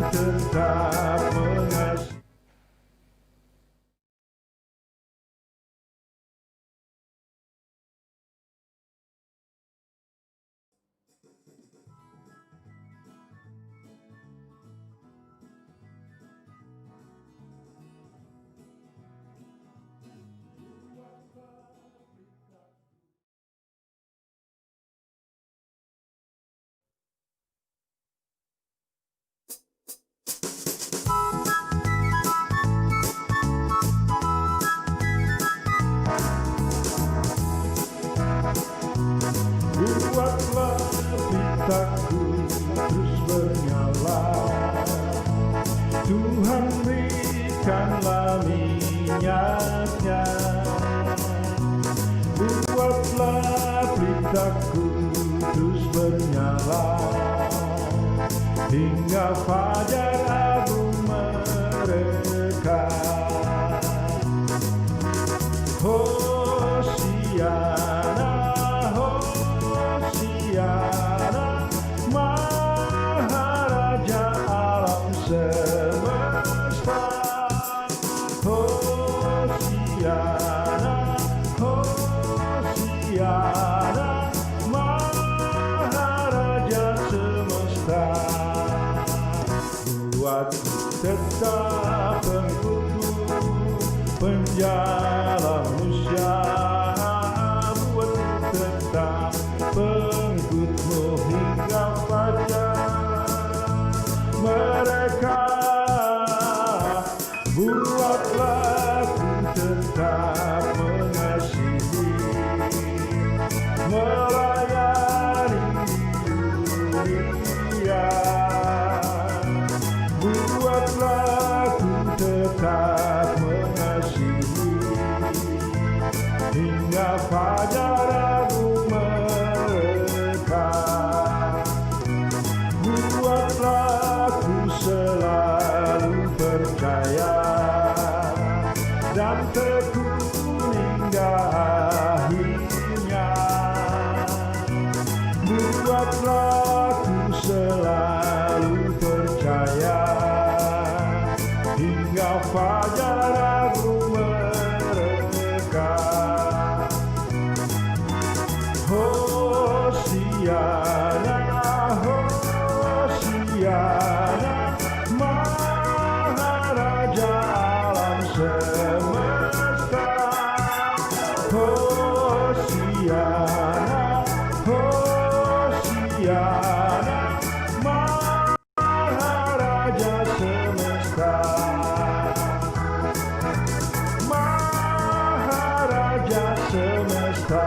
tetap mengasihi. Buatlah pitaku terus bernyala, Tuhan berikanlah minyaknya. Buatlah pelitaku terus bernyala, hingga fajar agung mereka. Hosiana, Hosiana, Maharaja alam semesta. Hosiana, Hosiana, Maharaja semesta. Buat tetap pengikutmu, penjala manusia. Buat tetap pengikutmu hingga fajar mereka. Buatlah ku tetap mengasihi, melayani dunia. Buatlah ku tetap mengasihi, hingga fajar agung mereka. Buatlah ku selalu percaya dan tekun hingga akhirnya. Buatlah ku selalu percaya hingga fajar agung mereka. Hosiana, Hosiana, Maharaja alam semesta. Hosiana, Hosiana, Maharaja semesta. Maharaja semesta.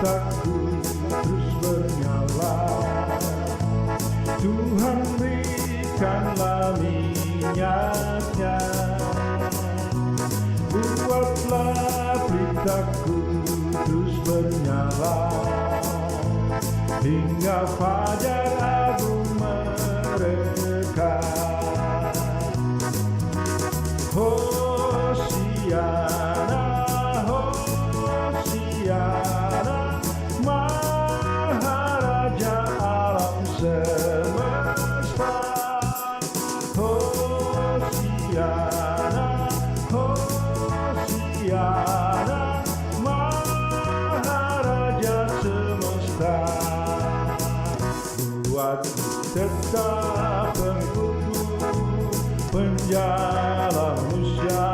pelitaku terus bernyala. Tuhan berikanlah minyaknya, buatlah pelitaku terus bernyala, hingga fajar agung mereka. Hosiana, Hosiana, Maharaja alam semesta. Hosiana, Hosiana, Maharaja semesta. Buatku tetap pengikutmu, penjala manusia.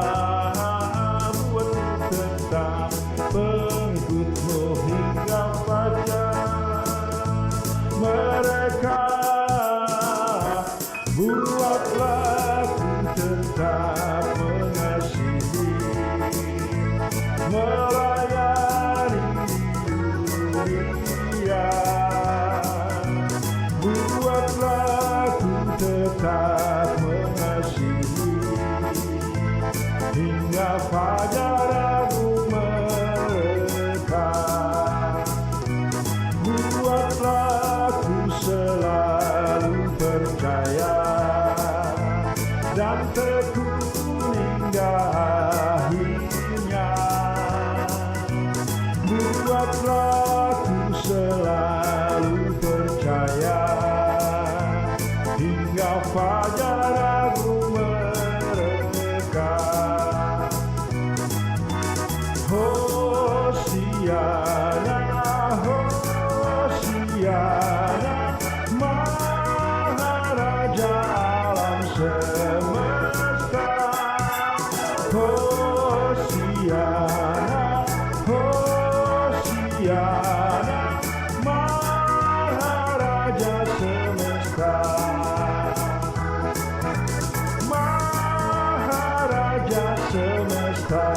Buatku tetap pengikutmu hingga fajar mereka. Buatlah ku tetap mengasihi, melayani dunia. Buatlah ku tetap mengasihi, hingga fajar agung mereka. Buatlah ku selalu percaya dan tekun hingga akhirnya. Buatlah ku selalu percaya hingga fajar agung mereka. Hosiana, Hosiana, Maharaja alam semesta. Hosiana, Hosiana, Maharaja semesta. Maharaja semesta.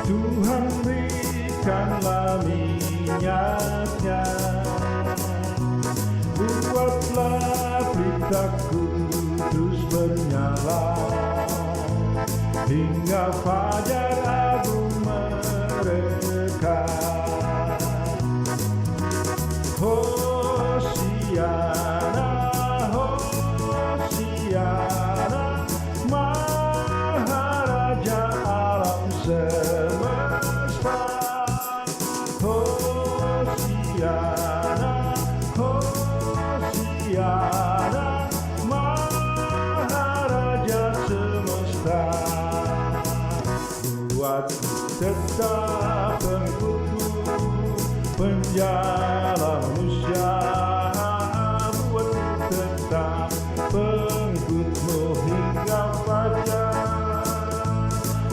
Tuhan berikanlah minyaknya, buatlah pelitaku terus bernyala hingga fajar agung mereka. Hosiana, Hosiana, Maharaja alam semesta. Hosiana, Hosiana, Maharaja semesta. Buat tetap pengikutmu, penjala manusia. Buat tetap pengikutmu hingga fajar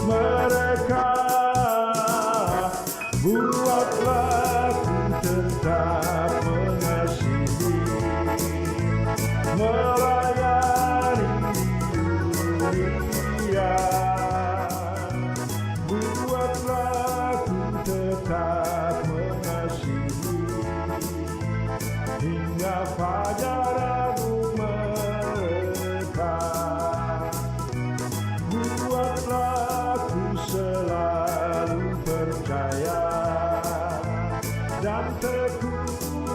mereka. Buatlah ku tetap mengasihi, melayani dunia. Buatlah ku tetap mengasihi hingga fajar agung mereka. Buatlah ku selalu percaya dan tekun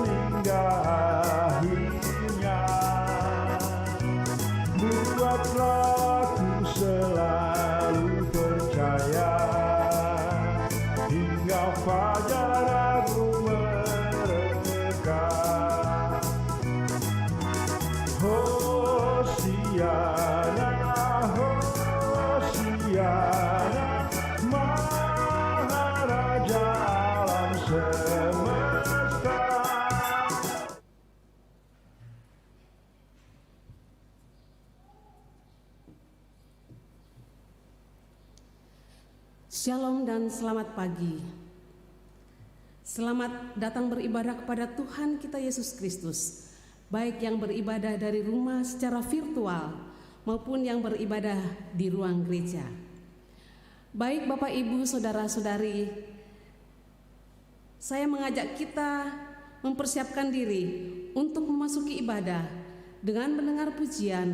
hingga akhirnya. Buatlah ku selalu percaya hingga fajar agung mereka. Hosiana, Hosiana, Maharaja alam semesta. Shalom dan selamat pagi. Selamat datang beribadah kepada Tuhan kita Yesus Kristus, baik yang beribadah dari rumah secara virtual maupun yang beribadah di ruang gereja. Baik Bapak Ibu, Saudara-saudari, saya mengajak kita mempersiapkan diri untuk memasuki ibadah dengan mendengar pujian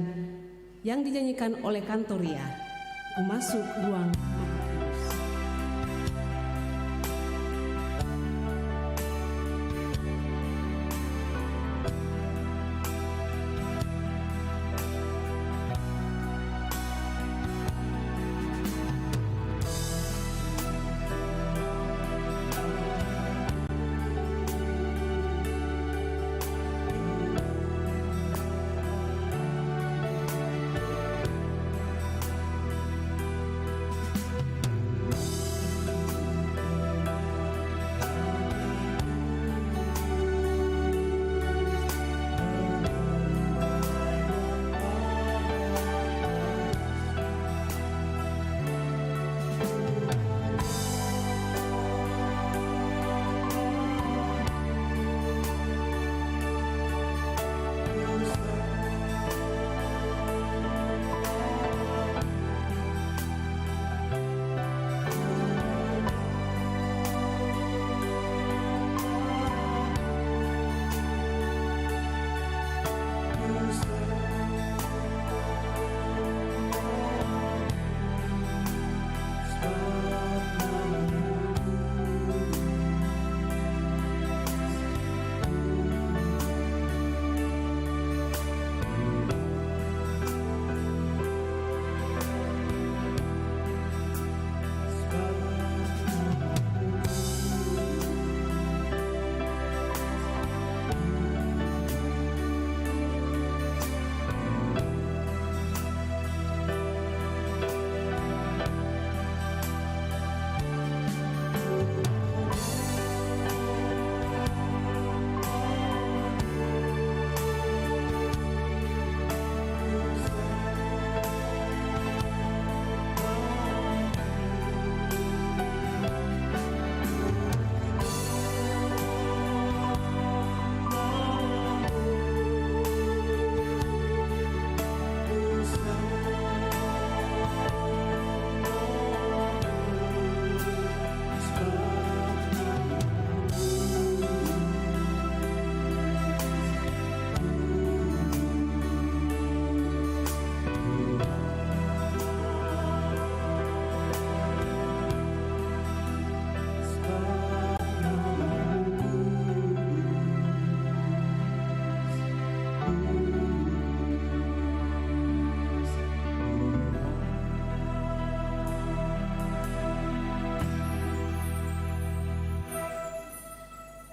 yang dinyanyikan oleh Kantoria, Memasuki Ruang Maha Kudus.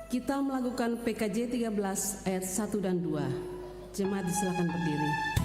Kita melakukan PKJ 13 ayat 1 dan 2. Jemaat disilakan berdiri.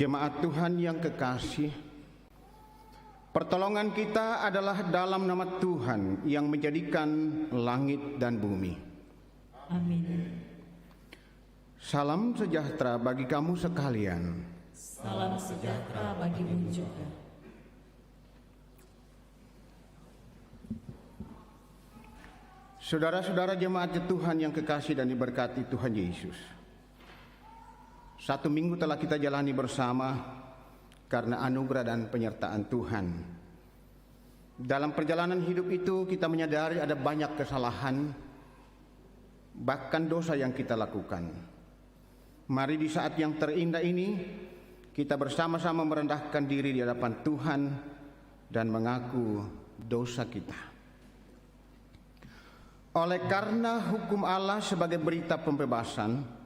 Jemaat Tuhan yang kekasih, pertolongan kita adalah dalam nama Tuhan yang menjadikan langit dan bumi. Amin. Salam sejahtera bagi kamu sekalian. Salam sejahtera bagimu juga. Saudara-saudara jemaat Tuhan yang kekasih dan diberkati Tuhan Yesus. 1 minggu telah kita jalani bersama karena anugerah dan penyertaan Tuhan. Dalam perjalanan hidup itu kita menyadari ada banyak kesalahan, bahkan dosa yang kita lakukan. Mari di saat yang terindah ini kita bersama-sama merendahkan diri di hadapan Tuhan dan mengaku dosa kita. Oleh karena hukum Allah sebagai berita pembebasan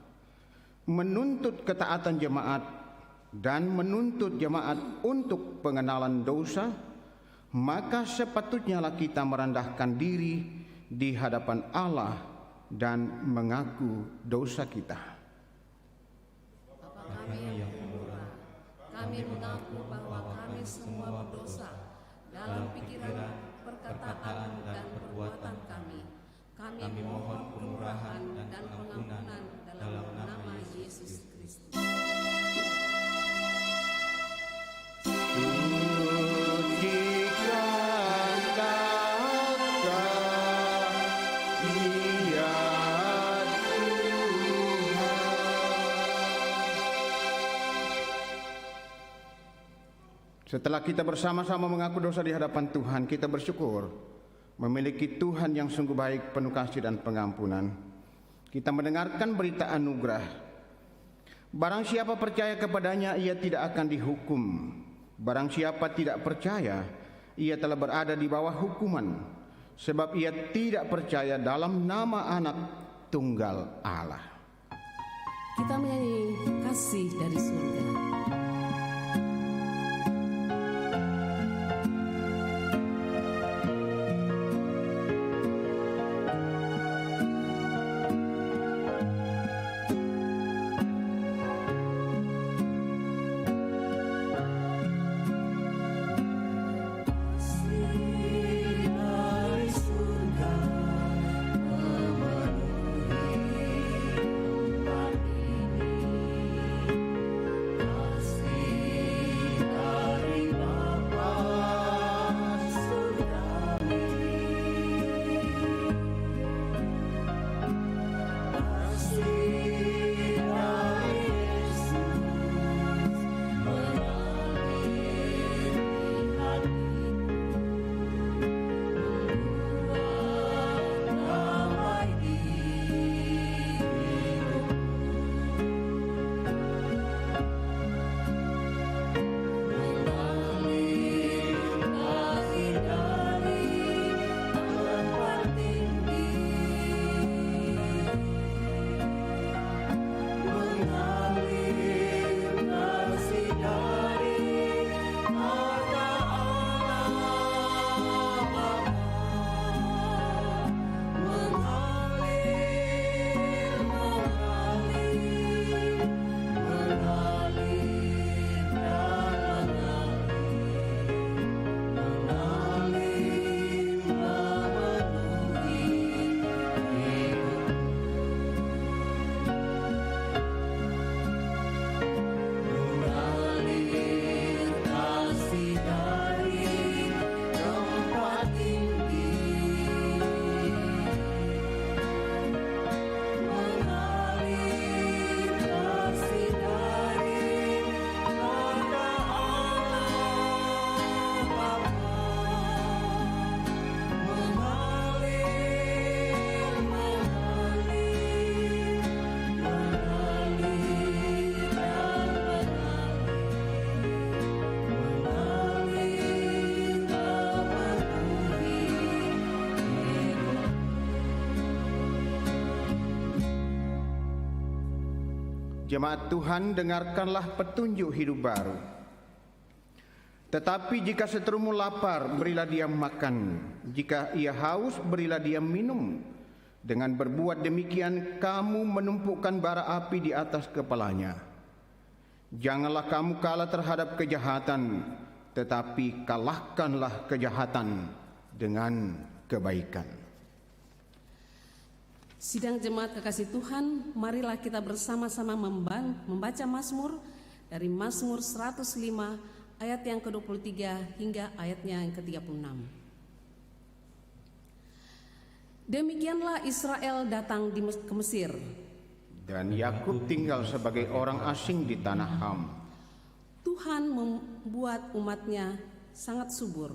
menuntut ketaatan jemaat dan menuntut jemaat untuk pengenalan dosa, maka sepatutnya kita merendahkan diri di hadapan Allah dan mengaku dosa kita. Bapa kami yang murah, kami mengaku bahwa kami semua berdosa dalam pikiran, perkataan, dan perbuatan kami. Kami mohon kemurahan dan pengampunan dalam nama Yesus Kristus. Sucikan kata Dia Tuhan. Setelah kita bersama-sama mengaku dosa di hadapan Tuhan, kita bersyukur memiliki Tuhan yang sungguh baik, penuh kasih dan pengampunan. Kita mendengarkan berita anugerah. Barang siapa percaya kepadanya, ia tidak akan dihukum. Barang siapa tidak percaya, ia telah berada di bawah hukuman, sebab ia tidak percaya dalam nama Anak Tunggal Allah. Kita menyanyi kasih dari surga. Kasih Jemaat Tuhan, dengarkanlah petunjuk hidup baru. Tetapi jika seterumu lapar, berilah dia makan. Jika ia haus, berilah dia minum. Dengan berbuat demikian, kamu menumpukan bara api di atas kepalanya. Janganlah kamu kalah terhadap kejahatan, tetapi kalahkanlah kejahatan dengan kebaikan. Sidang jemaat kekasih Tuhan, marilah kita bersama-sama membaca Mazmur dari Mazmur 105 ayat yang ke-23 hingga ayatnya yang ke-36. Demikianlah Israel datang ke Mesir, dan Yakub tinggal sebagai orang asing di tanah Ham. Tuhan membuat umatnya sangat subur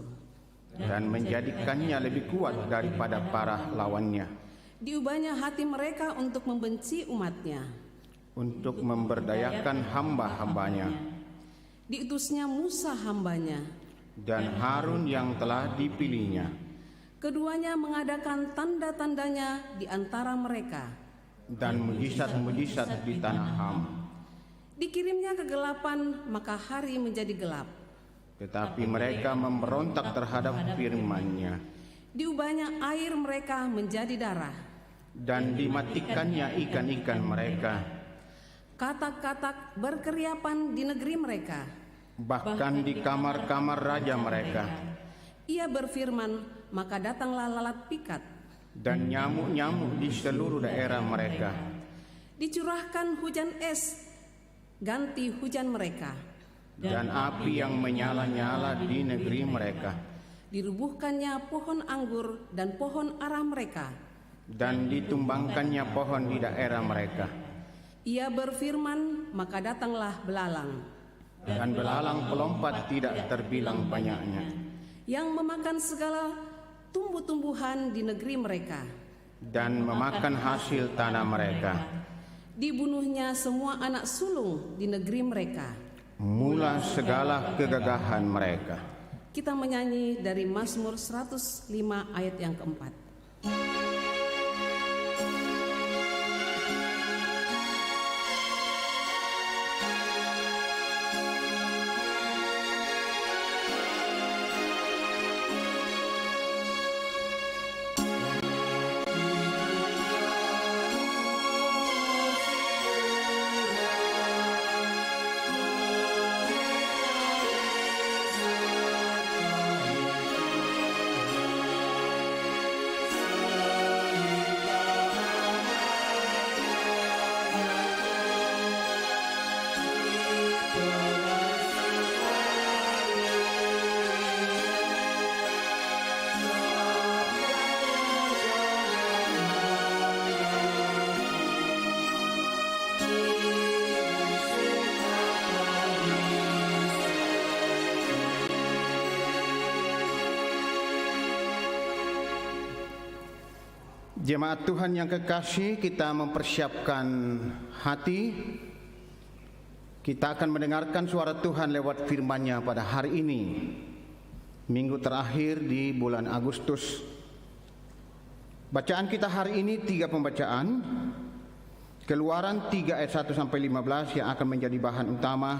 Dan menjadikannya lebih kuat daripada para lawannya. Diubahnya hati mereka untuk membenci umatnya. Untuk memberdayakan hamba-hambanya. Diutusnya Musa hambanya. Dan Harun yang telah dipilihnya. Keduanya mengadakan tanda-tandanya di antara mereka. Dan mujizat-mujizat di tanah Ham. Dikirimnya kegelapan, maka hari menjadi gelap. Tetapi mereka memberontak terhadap firman-Nya. Diubahnya air mereka menjadi darah. Dan dimatikannya ikan-ikan mereka. Katak-katak berkeriapan di negeri mereka. Bahkan di kamar-kamar raja mereka. Ia berfirman, maka datanglah lalat pikat. Dan nyamuk-nyamuk di seluruh daerah mereka. Dicurahkan hujan es, ganti hujan mereka. Dan api yang menyala-nyala di negeri mereka. Dirubuhkannya pohon anggur dan pohon ara mereka. Dan ditumbangkannya pohon di daerah mereka. Ia berfirman, maka datanglah belalang. Dan belalang pelompat tidak terbilang banyaknya. Yang memakan segala tumbuh-tumbuhan di negeri mereka. Dan memakan hasil tanah mereka. Dibunuhnya semua anak sulung di negeri mereka. Mula segala kegagahan mereka. Kita menyanyi dari Mazmur 105 ayat yang keempat. Jemaat Tuhan yang kekasih, kita mempersiapkan hati. Kita akan mendengarkan suara Tuhan lewat firman-Nya pada hari ini, minggu terakhir di bulan Agustus. Bacaan kita hari ini 3 pembacaan. Keluaran 3 ayat 1 sampai 15 yang akan menjadi bahan utama.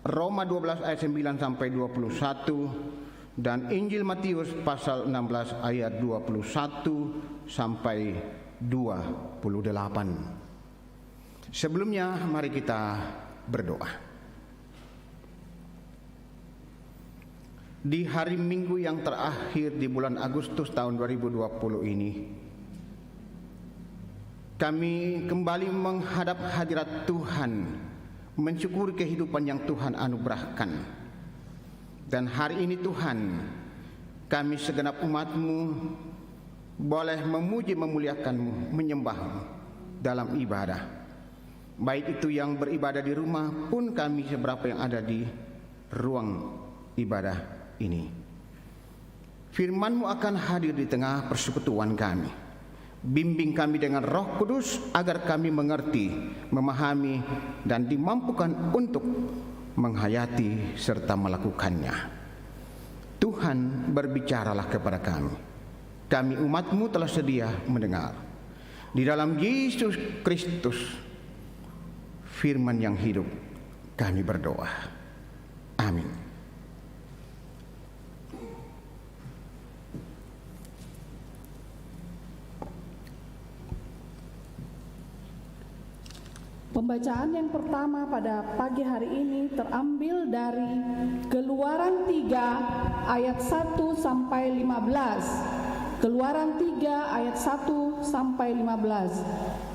Roma 12 ayat 9 sampai 21. Dan Injil Matius pasal 16 ayat 21 sampai 28. Sebelumnya mari kita berdoa. Di hari Minggu yang terakhir di bulan Agustus tahun 2020 ini, kami kembali menghadap hadirat Tuhan, mensyukuri kehidupan yang Tuhan anugerahkan. Dan hari ini Tuhan, kami segenap umat-Mu boleh memuji, memuliakan-Mu, menyembah-Mu dalam ibadah. Baik itu yang beribadah di rumah pun kami seberapa yang ada di ruang ibadah ini. Firman-Mu akan hadir di tengah persekutuan kami. Bimbing kami dengan Roh Kudus agar kami mengerti, memahami, dan dimampukan untuk menghayati serta melakukannya. Tuhan, berbicaralah kepada kami. Kami umat-Mu telah sedia mendengar. Di dalam Yesus Kristus, firman yang hidup, kami berdoa. Amin. Pembacaan yang pertama pada pagi hari ini terambil dari Keluaran 3 ayat 1 sampai 15. Keluaran 3 ayat 1 sampai 15.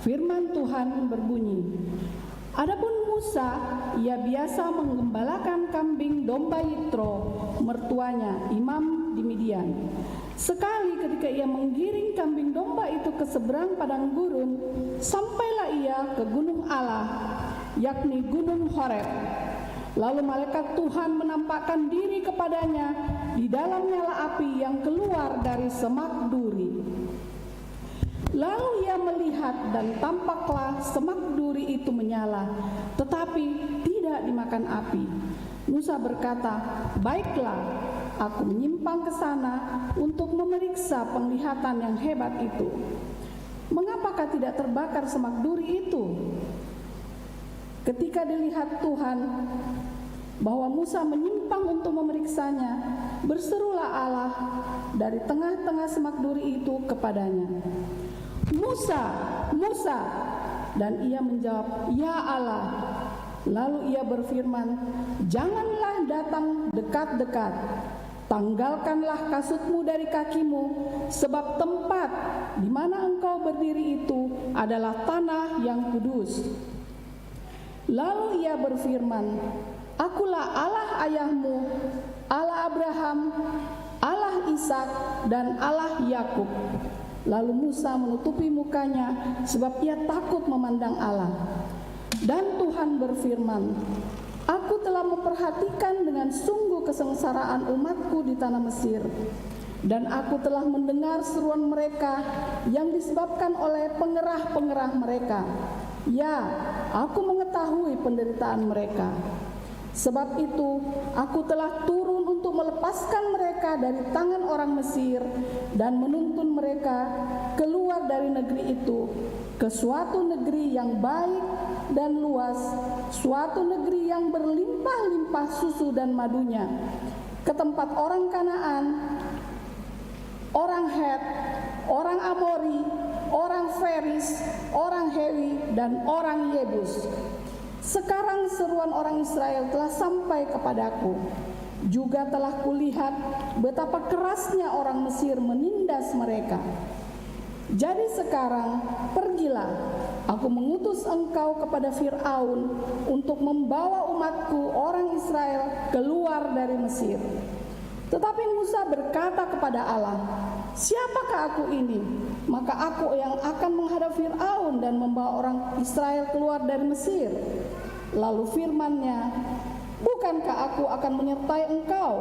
Firman Tuhan berbunyi, "Adapun Musa, ia biasa menggembalakan kambing domba Yitro, mertuanya, imam di Midian. Sekali ketika ia menggiring kambing domba itu ke seberang padang gurun, sampailah ia ke gunung Allah, yakni gunung Horeb. Lalu malaikat Tuhan menampakkan diri kepadanya di dalam nyala api yang keluar dari semak duri. Lalu ia melihat dan tampaklah semak duri itu menyala, tetapi tidak dimakan api. Musa berkata, 'Baiklah, aku menyimpang ke sana untuk memeriksa penglihatan yang hebat itu. Mengapakah tidak terbakar semak duri itu?' Ketika dilihat Tuhan bahwa Musa menyimpang untuk memeriksanya, berserulah Allah dari tengah-tengah semak duri itu kepadanya, 'Musa, Musa!' Dan ia menjawab, 'Ya Allah.' Lalu ia berfirman, 'Janganlah datang dekat-dekat. Tanggalkanlah kasutmu dari kakimu, sebab tempat di mana engkau berdiri itu adalah tanah yang kudus.' Lalu ia berfirman, 'Akulah Allah ayahmu, Allah Abraham, Allah Ishak, dan Allah Yakub.' Lalu Musa menutupi mukanya sebab ia takut memandang Allah. Dan Tuhan berfirman, 'Aku telah memperhatikan dengan sungguh kesengsaraan umatku di tanah Mesir, dan aku telah mendengar seruan mereka yang disebabkan oleh pengerah-pengerah mereka. Ya, aku mengetahui penderitaan mereka. Sebab itu, aku telah turun untuk melepaskan mereka dari tangan orang Mesir dan menuntun mereka keluar dari negeri itu ke suatu negeri yang baik dan luas, suatu negeri yang berlimpah-limpah susu dan madunya, ke tempat orang Kanaan, orang Het, orang Amori, orang Feris, orang Hewi, dan orang Yebus. Sekarang seruan orang Israel telah sampai kepadaku. Juga telah kulihat betapa kerasnya orang Mesir menindas mereka. Jadi sekarang pergilah, aku mengutus engkau kepada Fir'aun untuk membawa umatku orang Israel keluar dari Mesir.' Tetapi Musa berkata kepada Allah, 'Siapakah aku ini? Maka aku yang akan menghadap Fir'aun dan membawa orang Israel keluar dari Mesir.' Lalu firman-Nya, 'Bukankah aku akan menyertai engkau?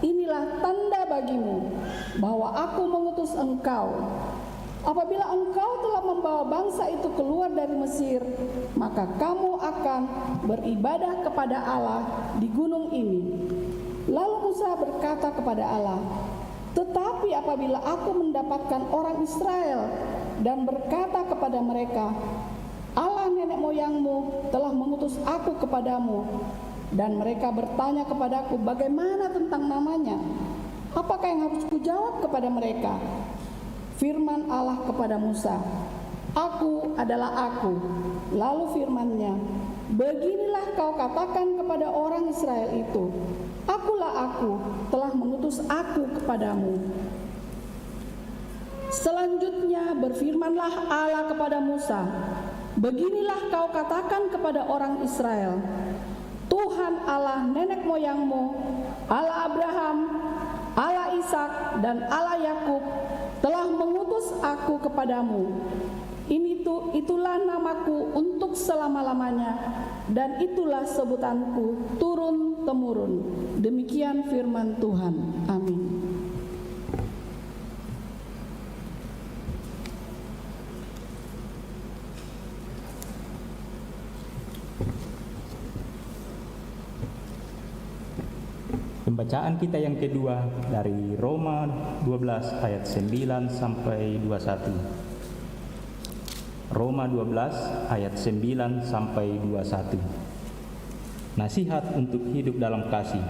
Inilah tanda bagimu bahwa aku mengutus engkau. Apabila engkau telah membawa bangsa itu keluar dari Mesir, maka kamu akan beribadah kepada Allah di gunung ini.' Lalu Musa berkata kepada Allah, 'Tetapi apabila aku mendapatkan orang Israel dan berkata kepada mereka, Allah nenek moyangmu telah mengutus aku kepadamu, dan mereka bertanya kepadaku, bagaimana tentang namanya? Apakah yang harus kujawab kepada mereka?' Firman Allah kepada Musa, 'Aku adalah aku.' Lalu firman-Nya, 'Beginilah kau katakan kepada orang Israel itu, Akulah aku, telah mengutus aku kepadamu.' Selanjutnya berfirmanlah Allah kepada Musa, 'Beginilah kau katakan kepada orang Israel, Tuhan Allah nenek moyangmu, Allah Abraham, Allah Ishak, dan Allah Yakub telah mengutus aku kepadamu. Itulah namaku untuk selama-lamanya, dan itulah sebutanku turun-temurun.' Demikian firman Tuhan. Amin. Pembacaan kita yang kedua dari Roma 12 ayat 9 sampai 21. Roma 12 ayat 9 sampai 21. Nasihat untuk hidup dalam kasih.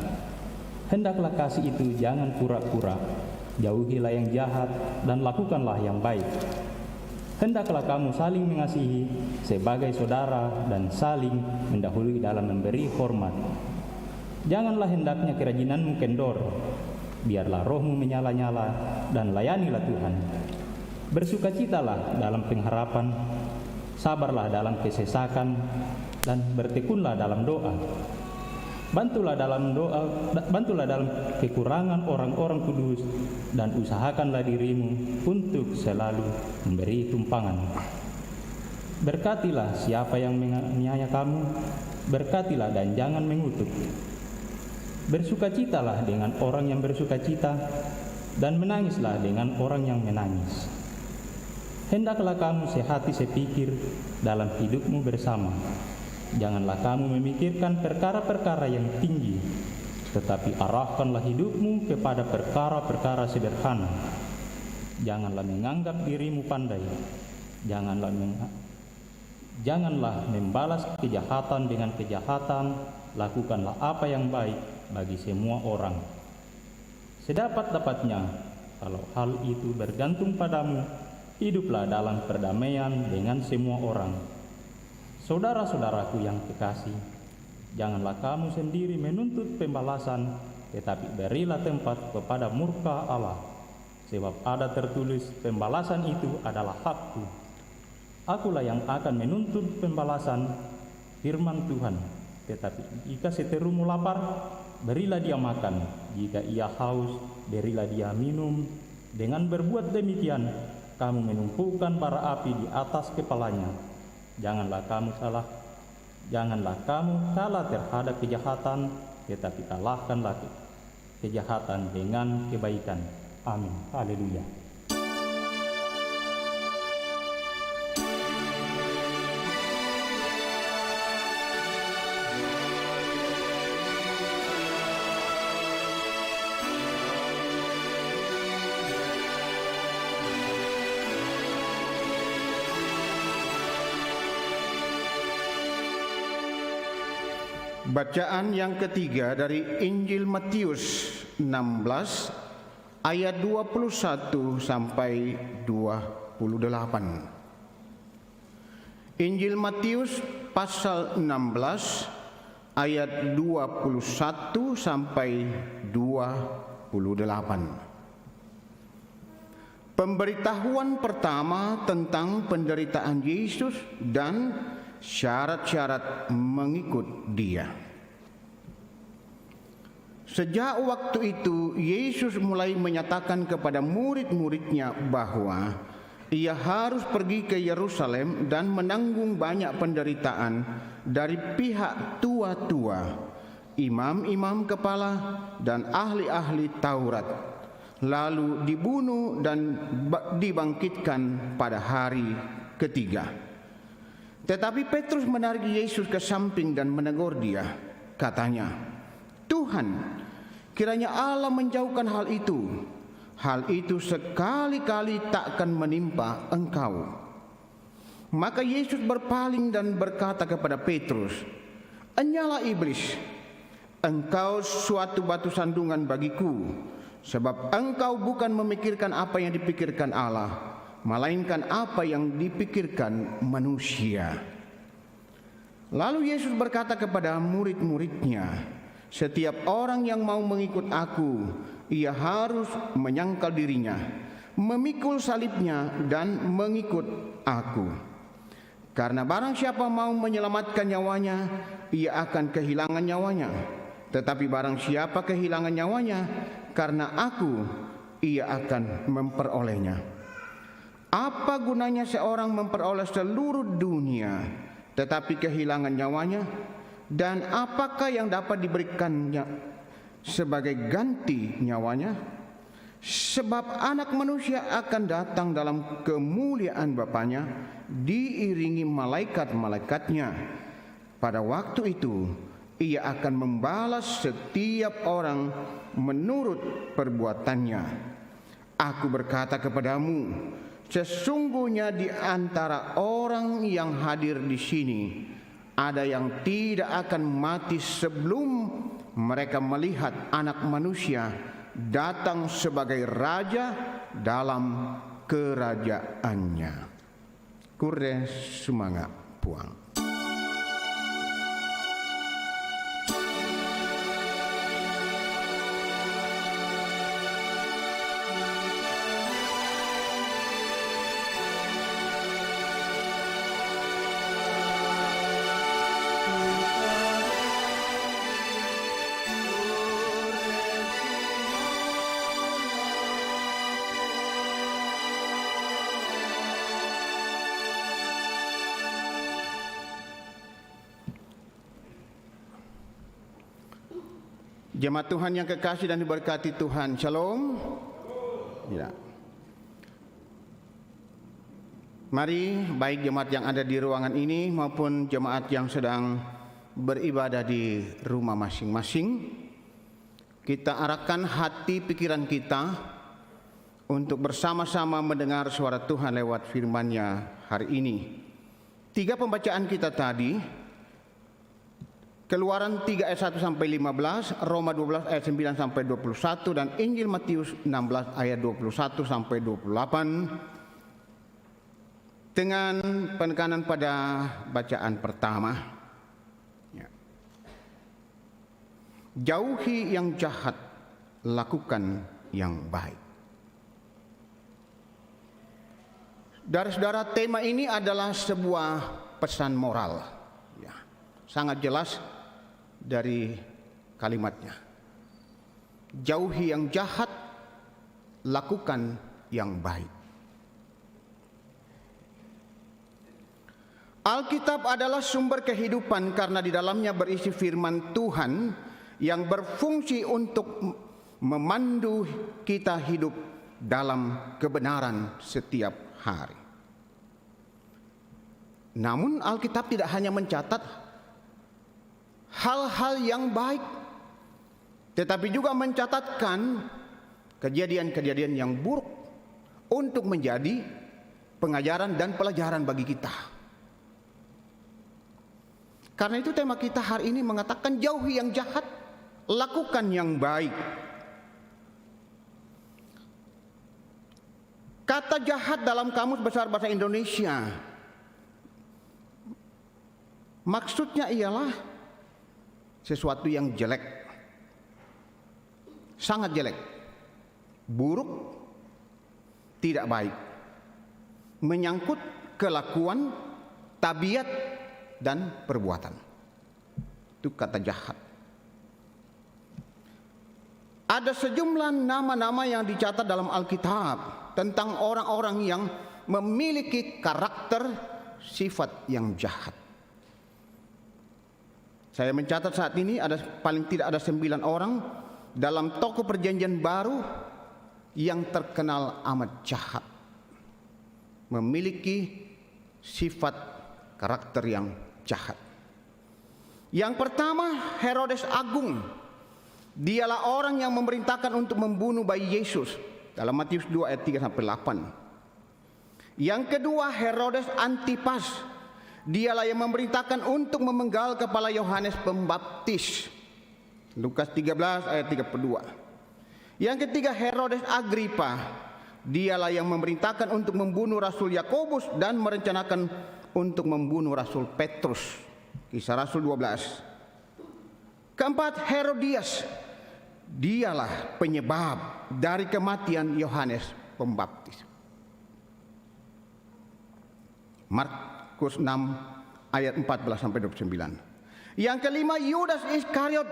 Hendaklah kasih itu jangan pura-pura. Jauhilah yang jahat dan lakukanlah yang baik. Hendaklah kamu saling mengasihi sebagai saudara dan saling mendahului dalam memberi hormat. Janganlah hendaknya kerajinanmu kendor. Biarlah rohmu menyala-nyala dan layanilah Tuhan. Bersukacitalah dalam pengharapan, sabarlah dalam kesesakan, dan bertekunlah dalam doa. Bantulah dalam kekurangan orang-orang kudus, dan usahakanlah dirimu untuk selalu memberi tumpangan. Berkatilah siapa yang menganiaya kamu, berkatilah dan jangan mengutuk. Bersukacitalah dengan orang yang bersukacita, dan menangislah dengan orang yang menangis. Hendaklah kamu sehati sepikir dalam hidupmu bersama. Janganlah kamu memikirkan perkara-perkara yang tinggi, tetapi arahkanlah hidupmu kepada perkara-perkara sederhana. Janganlah menganggap dirimu pandai. Janganlah membalas kejahatan dengan kejahatan. Lakukanlah apa yang baik bagi semua orang. Sedapat-dapatnya, kalau hal itu bergantung padamu, hiduplah dalam perdamaian dengan semua orang. Saudara-saudaraku yang kekasih, janganlah kamu sendiri menuntut pembalasan, tetapi berilah tempat kepada murka Allah. Sebab ada tertulis, pembalasan itu adalah hakku. Akulah yang akan menuntut pembalasan, firman Tuhan. Tetapi jika seterumu lapar, berilah dia makan. Jika ia haus, berilah dia minum. Dengan berbuat demikian, kamu menumpukan bara api di atas kepalanya. Janganlah kamu kalah terhadap kejahatan, tetapi kalahkanlah kejahatan dengan kebaikan. Amin. Haleluya. Bacaan yang ketiga dari Injil Matius 16 ayat 21 sampai 28. Injil Matius pasal 16 ayat 21 sampai 28. Pemberitahuan pertama tentang penderitaan Yesus dan syarat-syarat mengikut Dia. Sejak waktu itu, Yesus mulai menyatakan kepada murid-muridnya bahwa Ia harus pergi ke Yerusalem dan menanggung banyak penderitaan dari pihak tua-tua, imam-imam kepala, dan ahli-ahli Taurat, lalu dibunuh dan dibangkitkan pada hari ketiga. Tetapi Petrus menarik Yesus ke samping dan menegur dia. Katanya, Tuhan, kiranya Allah menjauhkan hal itu. Hal itu sekali-kali takkan menimpa engkau. Maka Yesus berpaling dan berkata kepada Petrus, Enyalah iblis, engkau suatu batu sandungan bagiku, sebab engkau bukan memikirkan apa yang dipikirkan Allah, melainkan apa yang dipikirkan manusia. Lalu Yesus berkata kepada murid-muridnya, setiap orang yang mau mengikut aku, ia harus menyangkal dirinya, memikul salibnya dan mengikut aku. Karena barang siapa mau menyelamatkan nyawanya, ia akan kehilangan nyawanya. Tetapi barang siapa kehilangan nyawanya karena aku, ia akan memperolehnya. Apa gunanya seorang memperoleh seluruh dunia tetapi kehilangan nyawanya? Dan apakah yang dapat diberikannya sebagai ganti nyawanya? Sebab anak manusia akan datang dalam kemuliaan Bapanya diiringi malaikat-malaikatnya. Pada waktu itu ia akan membalas setiap orang menurut perbuatannya. Aku berkata kepadamu, sesungguhnya di antara orang yang hadir di sini ada yang tidak akan mati sebelum mereka melihat Anak Manusia datang sebagai Raja dalam kerajaannya. Kurde sumanga puang. Jemaat Tuhan yang kekasih dan diberkati Tuhan, Shalom. Ya. Mari baik jemaat yang ada di ruangan ini maupun jemaat yang sedang beribadah di rumah masing-masing, kita arahkan hati pikiran kita untuk bersama-sama mendengar suara Tuhan lewat firman-Nya hari ini. 3 pembacaan kita tadi, Keluaran 3 ayat 1 sampai 15, Roma 12 ayat 9 sampai 21, dan Injil Matius 16 ayat 21 sampai 28, dengan penekanan pada bacaan pertama. Ya. Jauhi yang jahat, lakukan yang baik. Saudara-saudara, tema ini adalah sebuah pesan moral. Ya, sangat jelas dari kalimatnya. Jauhi yang jahat, lakukan yang baik. Alkitab adalah sumber kehidupan karena di dalamnya berisi firman Tuhan yang berfungsi untuk memandu kita hidup dalam kebenaran setiap hari. Namun Alkitab tidak hanya mencatat hal-hal yang baik, tetapi juga mencatatkan kejadian-kejadian yang buruk untuk menjadi pengajaran dan pelajaran bagi kita. Karena itu tema kita hari ini mengatakan jauhi yang jahat, lakukan yang baik. Kata jahat dalam Kamus Besar Bahasa Indonesia maksudnya ialah sesuatu yang jelek, sangat jelek, buruk, tidak baik, menyangkut kelakuan, tabiat, dan perbuatan. Itu kata jahat. Ada sejumlah nama-nama yang dicatat dalam Alkitab tentang orang-orang yang memiliki karakter sifat yang jahat. Saya mencatat saat ini ada paling tidak ada 9 orang dalam toko perjanjian baru yang terkenal amat jahat, memiliki sifat karakter yang jahat. Yang pertama, Herodes Agung. Dialah orang yang memerintahkan untuk membunuh bayi Yesus dalam Matius 2 ayat 3 sampai 8. Yang kedua, Herodes Antipas. Dialah yang memerintahkan untuk memenggal kepala Yohanes Pembaptis. Lukas 13 ayat 32. Yang ketiga, Herodes Agripa. Dialah yang memerintahkan untuk membunuh Rasul Yakobus dan merencanakan untuk membunuh Rasul Petrus. Kisah Rasul 12. Keempat, Herodias. Dialah penyebab dari kematian Yohanes Pembaptis. Markus 6 ayat 14 sampai 29. Yang kelima, Yudas Iskariot.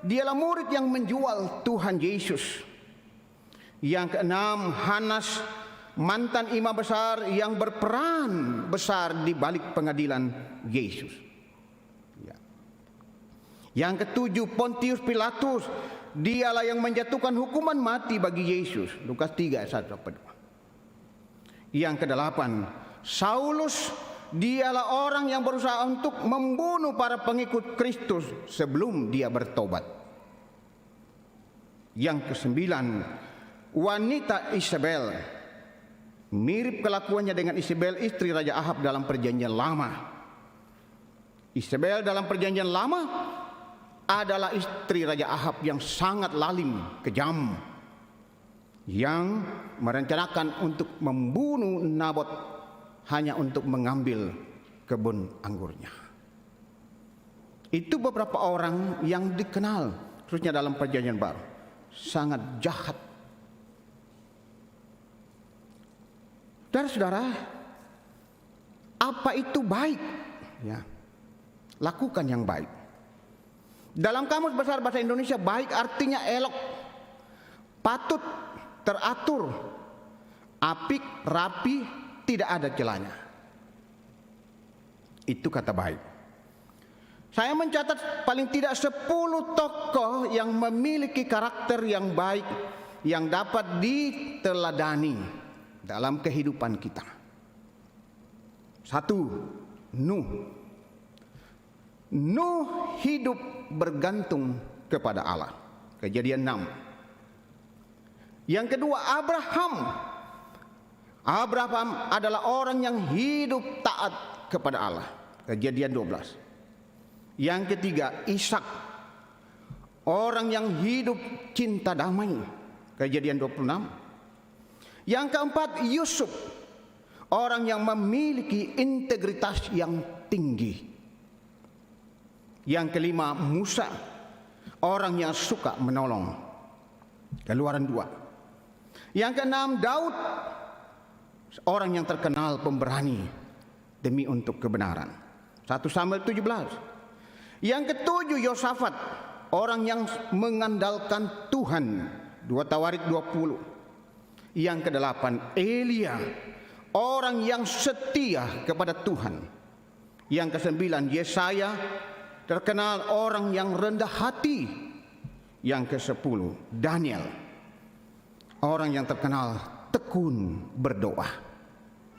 Dialah murid yang menjual Tuhan Yesus. Yang keenam, Hanas, mantan imam besar yang berperan besar di balik pengadilan Yesus. Ya. Yang ketujuh, Pontius Pilatus. Dialah yang menjatuhkan hukuman mati bagi Yesus. Lukas 3 ayat 1 sampai 2. Yang kedelapan, Saulus. Dialah orang yang berusaha untuk membunuh para pengikut Kristus sebelum dia bertobat. Yang kesembilan, wanita Isabel. Mirip kelakuannya dengan Isabel, istri Raja Ahab dalam Perjanjian Lama. Isabel dalam Perjanjian Lama adalah istri Raja Ahab yang sangat lalim, kejam, yang merencanakan untuk membunuh Nabot hanya untuk mengambil kebun anggurnya. Itu beberapa orang yang dikenal, khususnya dalam Perjanjian Baru, sangat jahat. Saudara-saudara, apa itu baik? Ya, lakukan yang baik. Dalam Kamus Besar Bahasa Indonesia, baik artinya elok, patut, teratur, apik, rapi, tidak ada celahnya. Itu kata baik. Saya mencatat paling tidak 10 tokoh yang memiliki karakter yang baik yang dapat diteladani dalam kehidupan kita. 1. Nuh. Nuh hidup bergantung kepada Allah. Kejadian 6. Yang kedua, Abraham. Abraham adalah orang yang hidup taat kepada Allah. Kejadian 12. Yang ketiga, Ishak. Orang yang hidup cinta damai. Kejadian 26. Yang keempat, Yusuf, orang yang memiliki integritas yang tinggi. Yang kelima, Musa, orang yang suka menolong. Keluaran 2. Yang keenam, Daud, orang yang terkenal pemberani demi untuk kebenaran. 1 Samuel 17. Yang ketujuh, Yosafat, orang yang mengandalkan Tuhan. 2 Tawarik 20. Yang kedelapan, Elia, orang yang setia kepada Tuhan. Yang kesembilan, Yesaya, terkenal orang yang rendah hati. Yang kesepuluh, Daniel, orang yang terkenal tekun berdoa.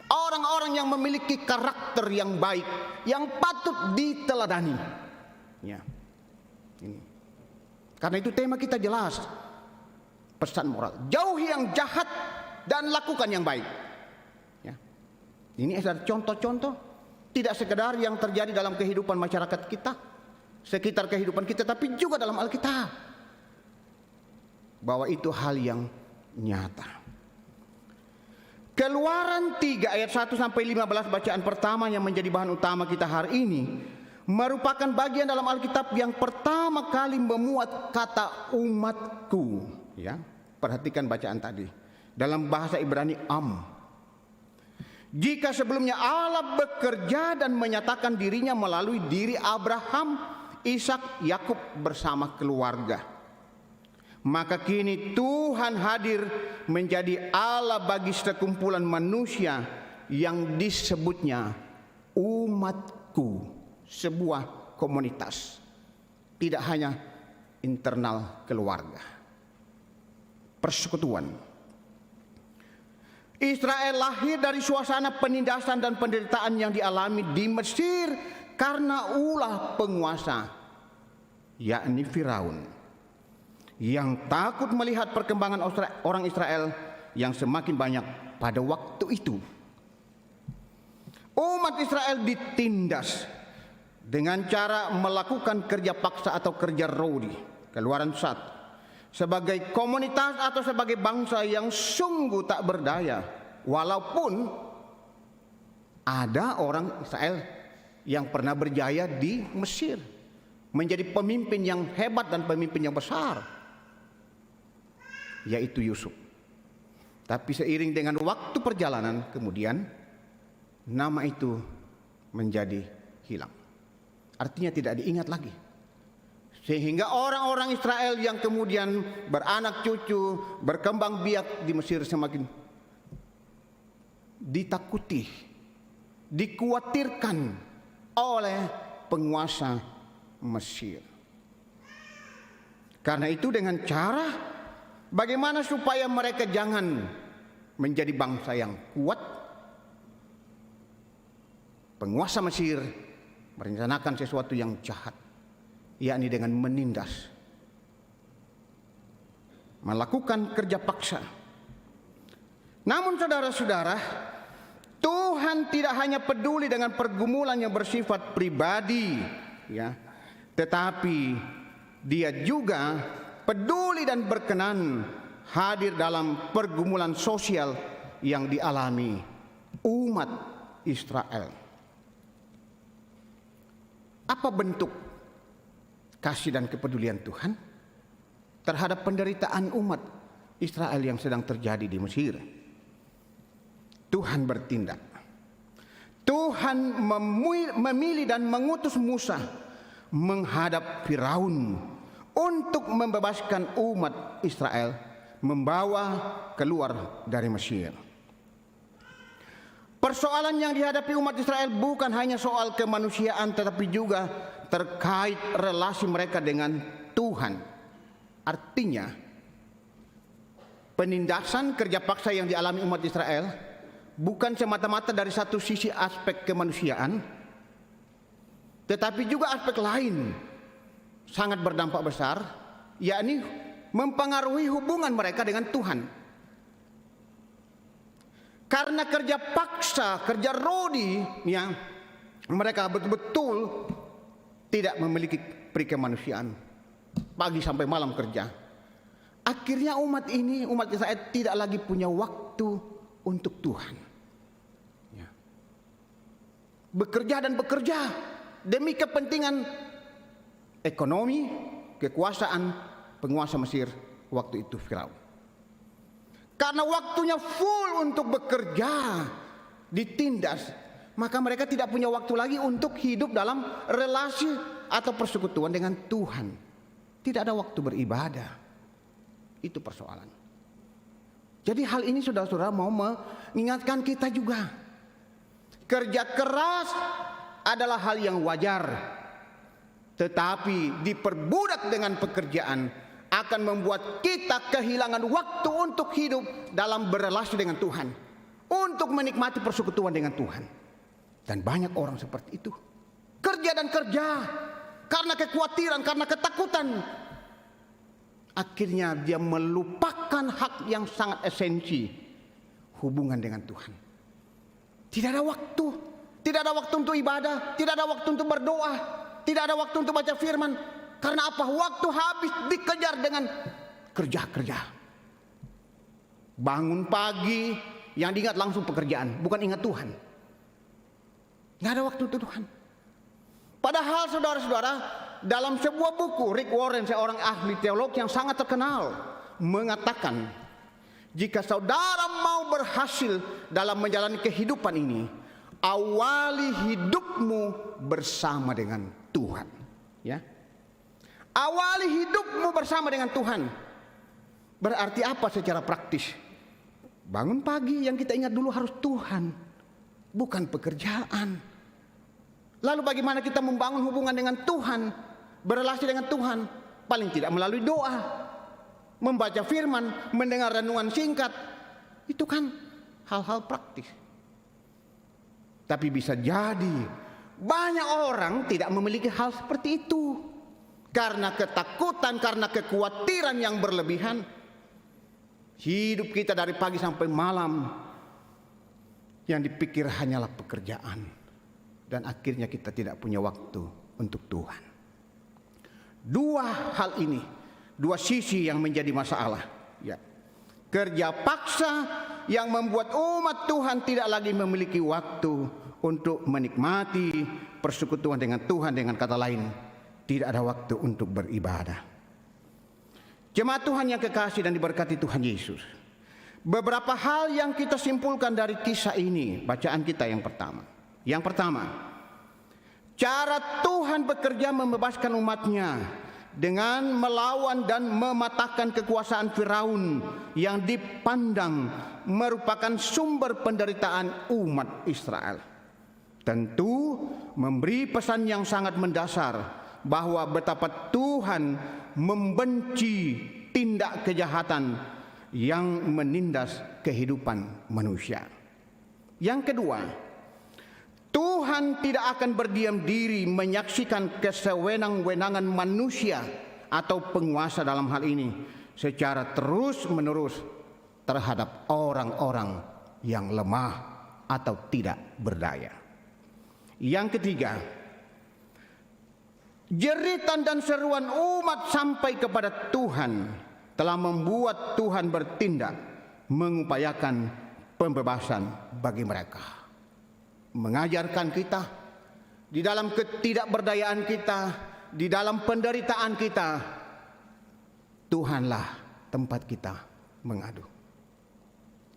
Orang-orang yang memiliki karakter yang baik, yang patut diteladani. Ya. Ini. Karena itu tema kita jelas. Pesan moral, jauhi yang jahat dan lakukan yang baik. Ya. Ini adalah contoh-contoh, tidak sekedar yang terjadi dalam kehidupan masyarakat kita, sekitar kehidupan kita, tapi juga dalam Alkitab, bahwa itu hal yang nyata. Keluaran 3 ayat 1 sampai 15 bacaan pertama yang menjadi bahan utama kita hari ini merupakan bagian dalam Alkitab yang pertama kali memuat kata umatku. Ya, perhatikan bacaan tadi dalam bahasa Ibrani am. Jika sebelumnya Allah bekerja dan menyatakan dirinya melalui diri Abraham, Ishak, Yakub bersama keluarga, maka kini Tuhan hadir menjadi Allah bagi sekumpulan manusia yang disebutnya umatku, sebuah komunitas, tidak hanya internal keluarga, persekutuan. Israel lahir dari suasana penindasan dan penderitaan yang dialami di Mesir karena ulah penguasa, yakni Firaun, yang takut melihat perkembangan orang Israel yang semakin banyak pada waktu itu. Umat Israel ditindas dengan cara melakukan kerja paksa atau kerja rodi. Keluaran 1. Sebagai komunitas atau sebagai bangsa yang sungguh tak berdaya, walaupun ada orang Israel yang pernah berjaya di Mesir, menjadi pemimpin yang hebat dan pemimpin yang besar, yaitu Yusuf. Tapi seiring dengan waktu perjalanan, kemudian nama itu menjadi hilang, artinya tidak diingat lagi. Sehingga orang-orang Israel yang kemudian beranak cucu, berkembang biak di Mesir semakin ditakuti, dikhawatirkan oleh penguasa Mesir. Karena itu dengan cara bagaimana supaya mereka jangan menjadi bangsa yang kuat, penguasa Mesir merencanakan sesuatu yang jahat, yakni dengan menindas, melakukan kerja paksa, Namun saudara-saudara, Tuhan tidak hanya peduli dengan pergumulan yang bersifat pribadi, ya, tetapi Dia juga peduli dan berkenan hadir dalam pergumulan sosial yang dialami umat Israel. Apa bentuk kasih dan kepedulian Tuhan terhadap penderitaan umat Israel yang sedang terjadi di Mesir? Tuhan bertindak. Tuhan memilih dan mengutus Musa menghadap Firaun untuk membebaskan umat Israel, membawa keluar dari Mesir. Persoalan yang dihadapi umat Israel bukan hanya soal kemanusiaan, tetapi juga terkait relasi mereka dengan Tuhan. Artinya, penindasan kerja paksa yang dialami umat Israel bukan semata-mata dari satu sisi aspek kemanusiaan, tetapi juga aspek lain sangat berdampak besar, yakni mempengaruhi hubungan mereka dengan Tuhan. Karena kerja paksa, kerja rodi, ya, mereka betul-betul tidak memiliki perikemanusiaan, pagi sampai malam kerja. Akhirnya umat Israel tidak lagi punya waktu untuk Tuhan. Ya. Bekerja dan bekerja demi kepentingan ekonomi, kekuasaan penguasa Mesir waktu itu, Firaun. Karena waktunya full untuk bekerja, ditindas, maka mereka tidak punya waktu lagi untuk hidup dalam relasi atau persekutuan dengan Tuhan. Tidak ada waktu beribadah. Itu persoalan. Jadi hal ini saudara-saudara mau mengingatkan kita juga. Kerja keras adalah hal yang wajar. Tetapi diperbudak dengan pekerjaan akan membuat kita kehilangan waktu untuk hidup dalam berelasi dengan Tuhan, untuk menikmati persekutuan dengan Tuhan. Dan banyak orang seperti itu. Kerja dan kerja karena kekhawatiran, karena ketakutan. Akhirnya dia melupakan hak yang sangat esensi, hubungan dengan Tuhan. Tidak ada waktu. Tidak ada waktu untuk ibadah, tidak ada waktu untuk berdoa, tidak ada waktu untuk baca firman. Karena apa? Waktu habis dikejar dengan kerja-kerja. Bangun pagi, yang diingat langsung pekerjaan, bukan ingat Tuhan. Tidak ada waktu untuk Tuhan. Padahal saudara-saudara, dalam sebuah buku, Rick Warren, seorang ahli teolog yang sangat terkenal, mengatakan, jika saudara mau berhasil dalam menjalani kehidupan ini, awali hidupmu bersama dengan Tuhan. Ya, awali hidupmu bersama dengan Tuhan. Berarti apa secara praktis? Bangun pagi, yang kita ingat dulu harus Tuhan, bukan pekerjaan. Lalu bagaimana kita membangun hubungan dengan Tuhan, berelasi dengan Tuhan? Paling tidak melalui doa, membaca firman, mendengar renungan singkat. Itu kan hal-hal praktis. Tapi bisa jadi banyak orang tidak memiliki hal seperti itu. Karena ketakutan, karena kekhawatiran yang berlebihan. Hidup kita dari pagi sampai malam, yang dipikir hanyalah pekerjaan. Dan akhirnya kita tidak punya waktu untuk Tuhan. Dua hal ini, dua sisi yang menjadi masalah. Ya. Kerja paksa yang membuat umat Tuhan tidak lagi memiliki waktu untuk menikmati persekutuan dengan Tuhan. Dengan kata lain, tidak ada waktu untuk beribadah. Jemaat Tuhan yang kekasih dan diberkati Tuhan Yesus, beberapa hal yang kita simpulkan dari kisah ini, bacaan kita yang pertama. Yang pertama, cara Tuhan bekerja membebaskan umatnya dengan melawan dan mematahkan kekuasaan Firaun yang dipandang merupakan sumber penderitaan umat Israel. Tentu memberi pesan yang sangat mendasar bahwa betapa Tuhan membenci tindak kejahatan yang menindas kehidupan manusia. Yang kedua, Tuhan tidak akan berdiam diri menyaksikan kesewenang-wenangan manusia atau penguasa dalam hal ini secara terus-menerus terhadap orang-orang yang lemah atau tidak berdaya. Yang ketiga, jeritan dan seruan umat sampai kepada Tuhan telah membuat Tuhan bertindak mengupayakan pembebasan bagi mereka. Mengajarkan kita di dalam ketidakberdayaan kita, di dalam penderitaan kita, Tuhanlah tempat kita mengadu.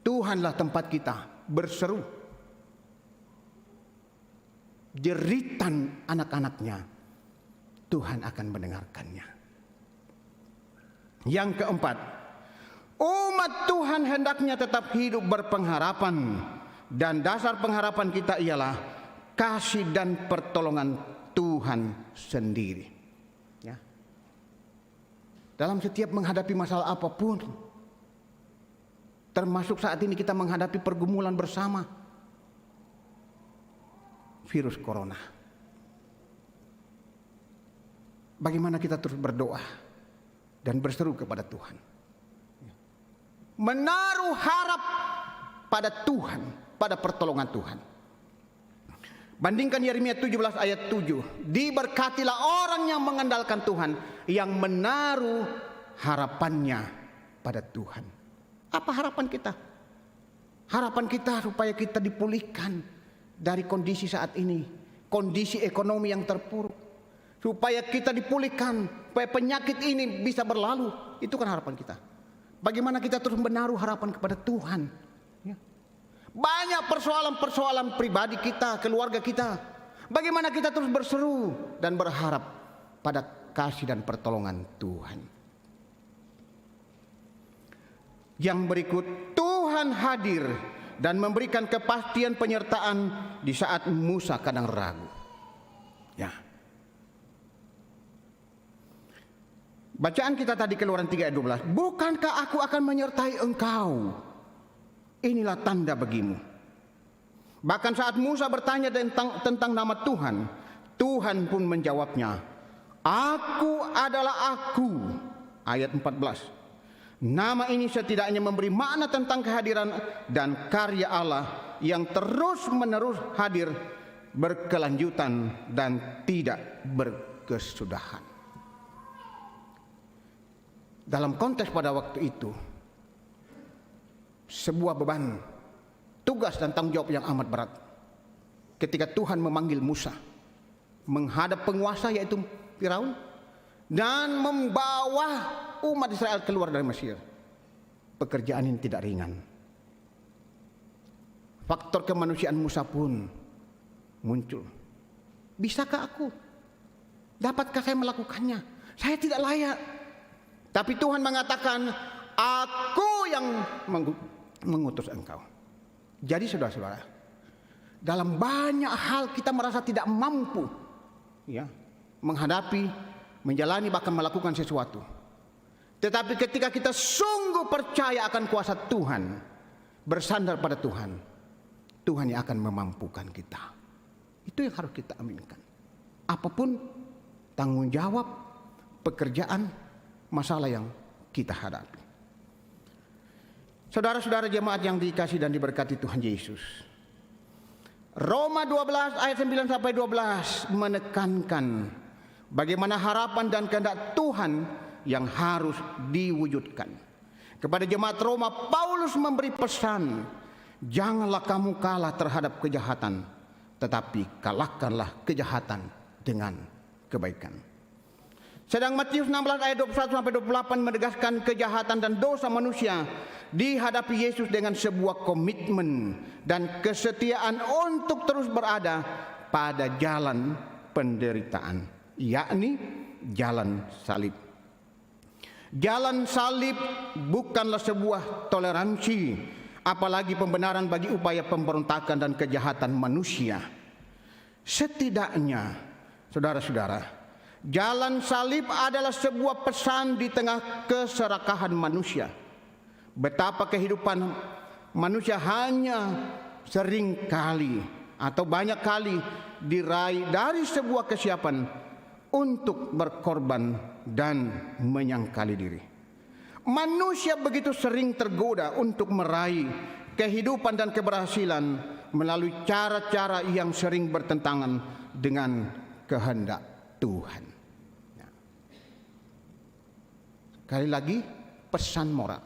Tuhanlah tempat kita berseru. Jeritan anak-anaknya, Tuhan akan mendengarkannya. Yang keempat, umat Tuhan hendaknya tetap hidup berpengharapan, dan dasar pengharapan kita ialah kasih dan pertolongan Tuhan sendiri. Ya. Dalam setiap menghadapi masalah apapun, termasuk saat ini kita menghadapi pergumulan bersama virus corona. Bagaimana kita terus berdoa dan berseru kepada Tuhan, menaruh harap pada Tuhan, pada pertolongan Tuhan. Bandingkan Yeremia 17 ayat 7. Diberkatilah orang yang mengandalkan Tuhan, yang menaruh harapannya pada Tuhan. Apa harapan kita? Harapan kita supaya kita dipulihkan dari kondisi saat ini, kondisi ekonomi yang terpuruk, supaya kita dipulihkan, supaya penyakit ini bisa berlalu. Itu kan harapan kita. Bagaimana kita terus menaruh harapan kepada Tuhan. Ya. Banyak persoalan-persoalan pribadi kita, keluarga kita. Bagaimana kita terus berseru dan berharap pada kasih dan pertolongan Tuhan. Yang berikut, Tuhan hadir dan memberikan kepastian penyertaan di saat Musa kadang ragu. Ya. Bacaan kita tadi Keluaran 3 ayat 12. Bukankah aku akan menyertai engkau? Inilah tanda bagimu. Bahkan saat Musa bertanya tentang nama Tuhan, Tuhan pun menjawabnya, Aku adalah Aku. Ayat 14. Nama ini setidaknya memberi makna tentang kehadiran dan karya Allah yang terus-menerus hadir, berkelanjutan dan tidak berkesudahan. Dalam konteks pada waktu itu, sebuah beban, tugas dan tanggung jawab yang amat berat. Ketika Tuhan memanggil Musa menghadap penguasa yaitu Firaun dan membawa umat Israel keluar dari Mesir. Pekerjaan ini tidak ringan. Faktor kemanusiaan Musa pun muncul. Bisakah aku? Dapatkah saya melakukannya? Saya tidak layak. Tapi Tuhan mengatakan, Aku yang mengutus engkau. Jadi saudara-saudara, dalam banyak hal kita merasa tidak mampu, ya, menghadapi, menjalani, bahkan melakukan sesuatu. Tetapi ketika kita sungguh percaya akan kuasa Tuhan, bersandar pada Tuhan, Tuhan yang akan memampukan kita. Itu yang harus kita aminkan. Apapun tanggung jawab, pekerjaan, masalah yang kita hadapi. Saudara-saudara jemaat yang dikasihi dan diberkati Tuhan Yesus, Roma 12 ayat 9 sampai 12 menekankan bagaimana harapan dan kehendak Tuhan yang harus diwujudkan. Kepada jemaat Roma, Paulus memberi pesan, janganlah kamu kalah terhadap kejahatan, tetapi kalahkanlah kejahatan dengan kebaikan. Sedang Matius 16 ayat 21 sampai 28 menegaskan kejahatan dan dosa manusia dihadapi Yesus dengan sebuah komitmen dan kesetiaan untuk terus berada pada jalan penderitaan, yakni jalan salib. Jalan salib bukanlah sebuah toleransi, apalagi pembenaran bagi upaya pemberontakan dan kejahatan manusia. Setidaknya, saudara-saudara, jalan salib adalah sebuah pesan di tengah keserakahan manusia. Betapa kehidupan manusia hanya sering kali atau banyak kali diraih dari sebuah kesiapan untuk berkorban dan menyangkali diri. Manusia begitu sering tergoda untuk meraih kehidupan dan keberhasilan melalui cara-cara yang sering bertentangan dengan kehendak Tuhan. Nah, sekali lagi pesan moral.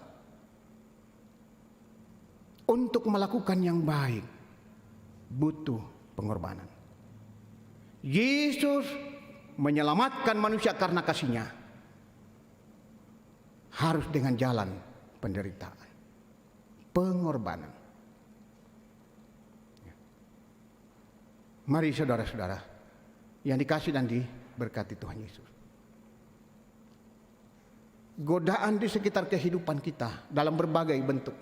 Untuk melakukan yang baik butuh pengorbanan. Yesus menyelamatkan manusia karena kasih-Nya. Harus dengan jalan penderitaan, pengorbanan. Mari saudara-saudara yang dikasih dan diberkati Tuhan Yesus. Godaan di sekitar kehidupan kita dalam berbagai bentuk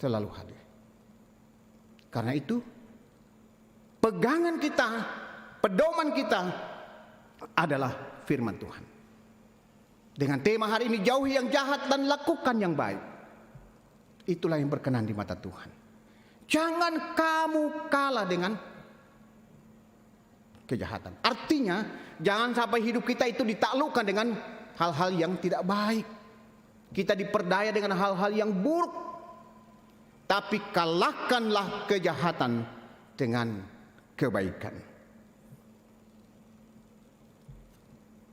selalu hadir. Karena itu, pegangan kita, pedoman kita adalah firman Tuhan. Dengan tema hari ini, jauhi yang jahat dan lakukan yang baik. Itulah yang berkenan di mata Tuhan. Jangan kamu kalah dengan kejahatan. Artinya, jangan sampai hidup kita itu ditaklukkan dengan hal-hal yang tidak baik. Kita diperdaya dengan hal-hal yang buruk. Tapi kalahkanlah kejahatan dengan kebaikan.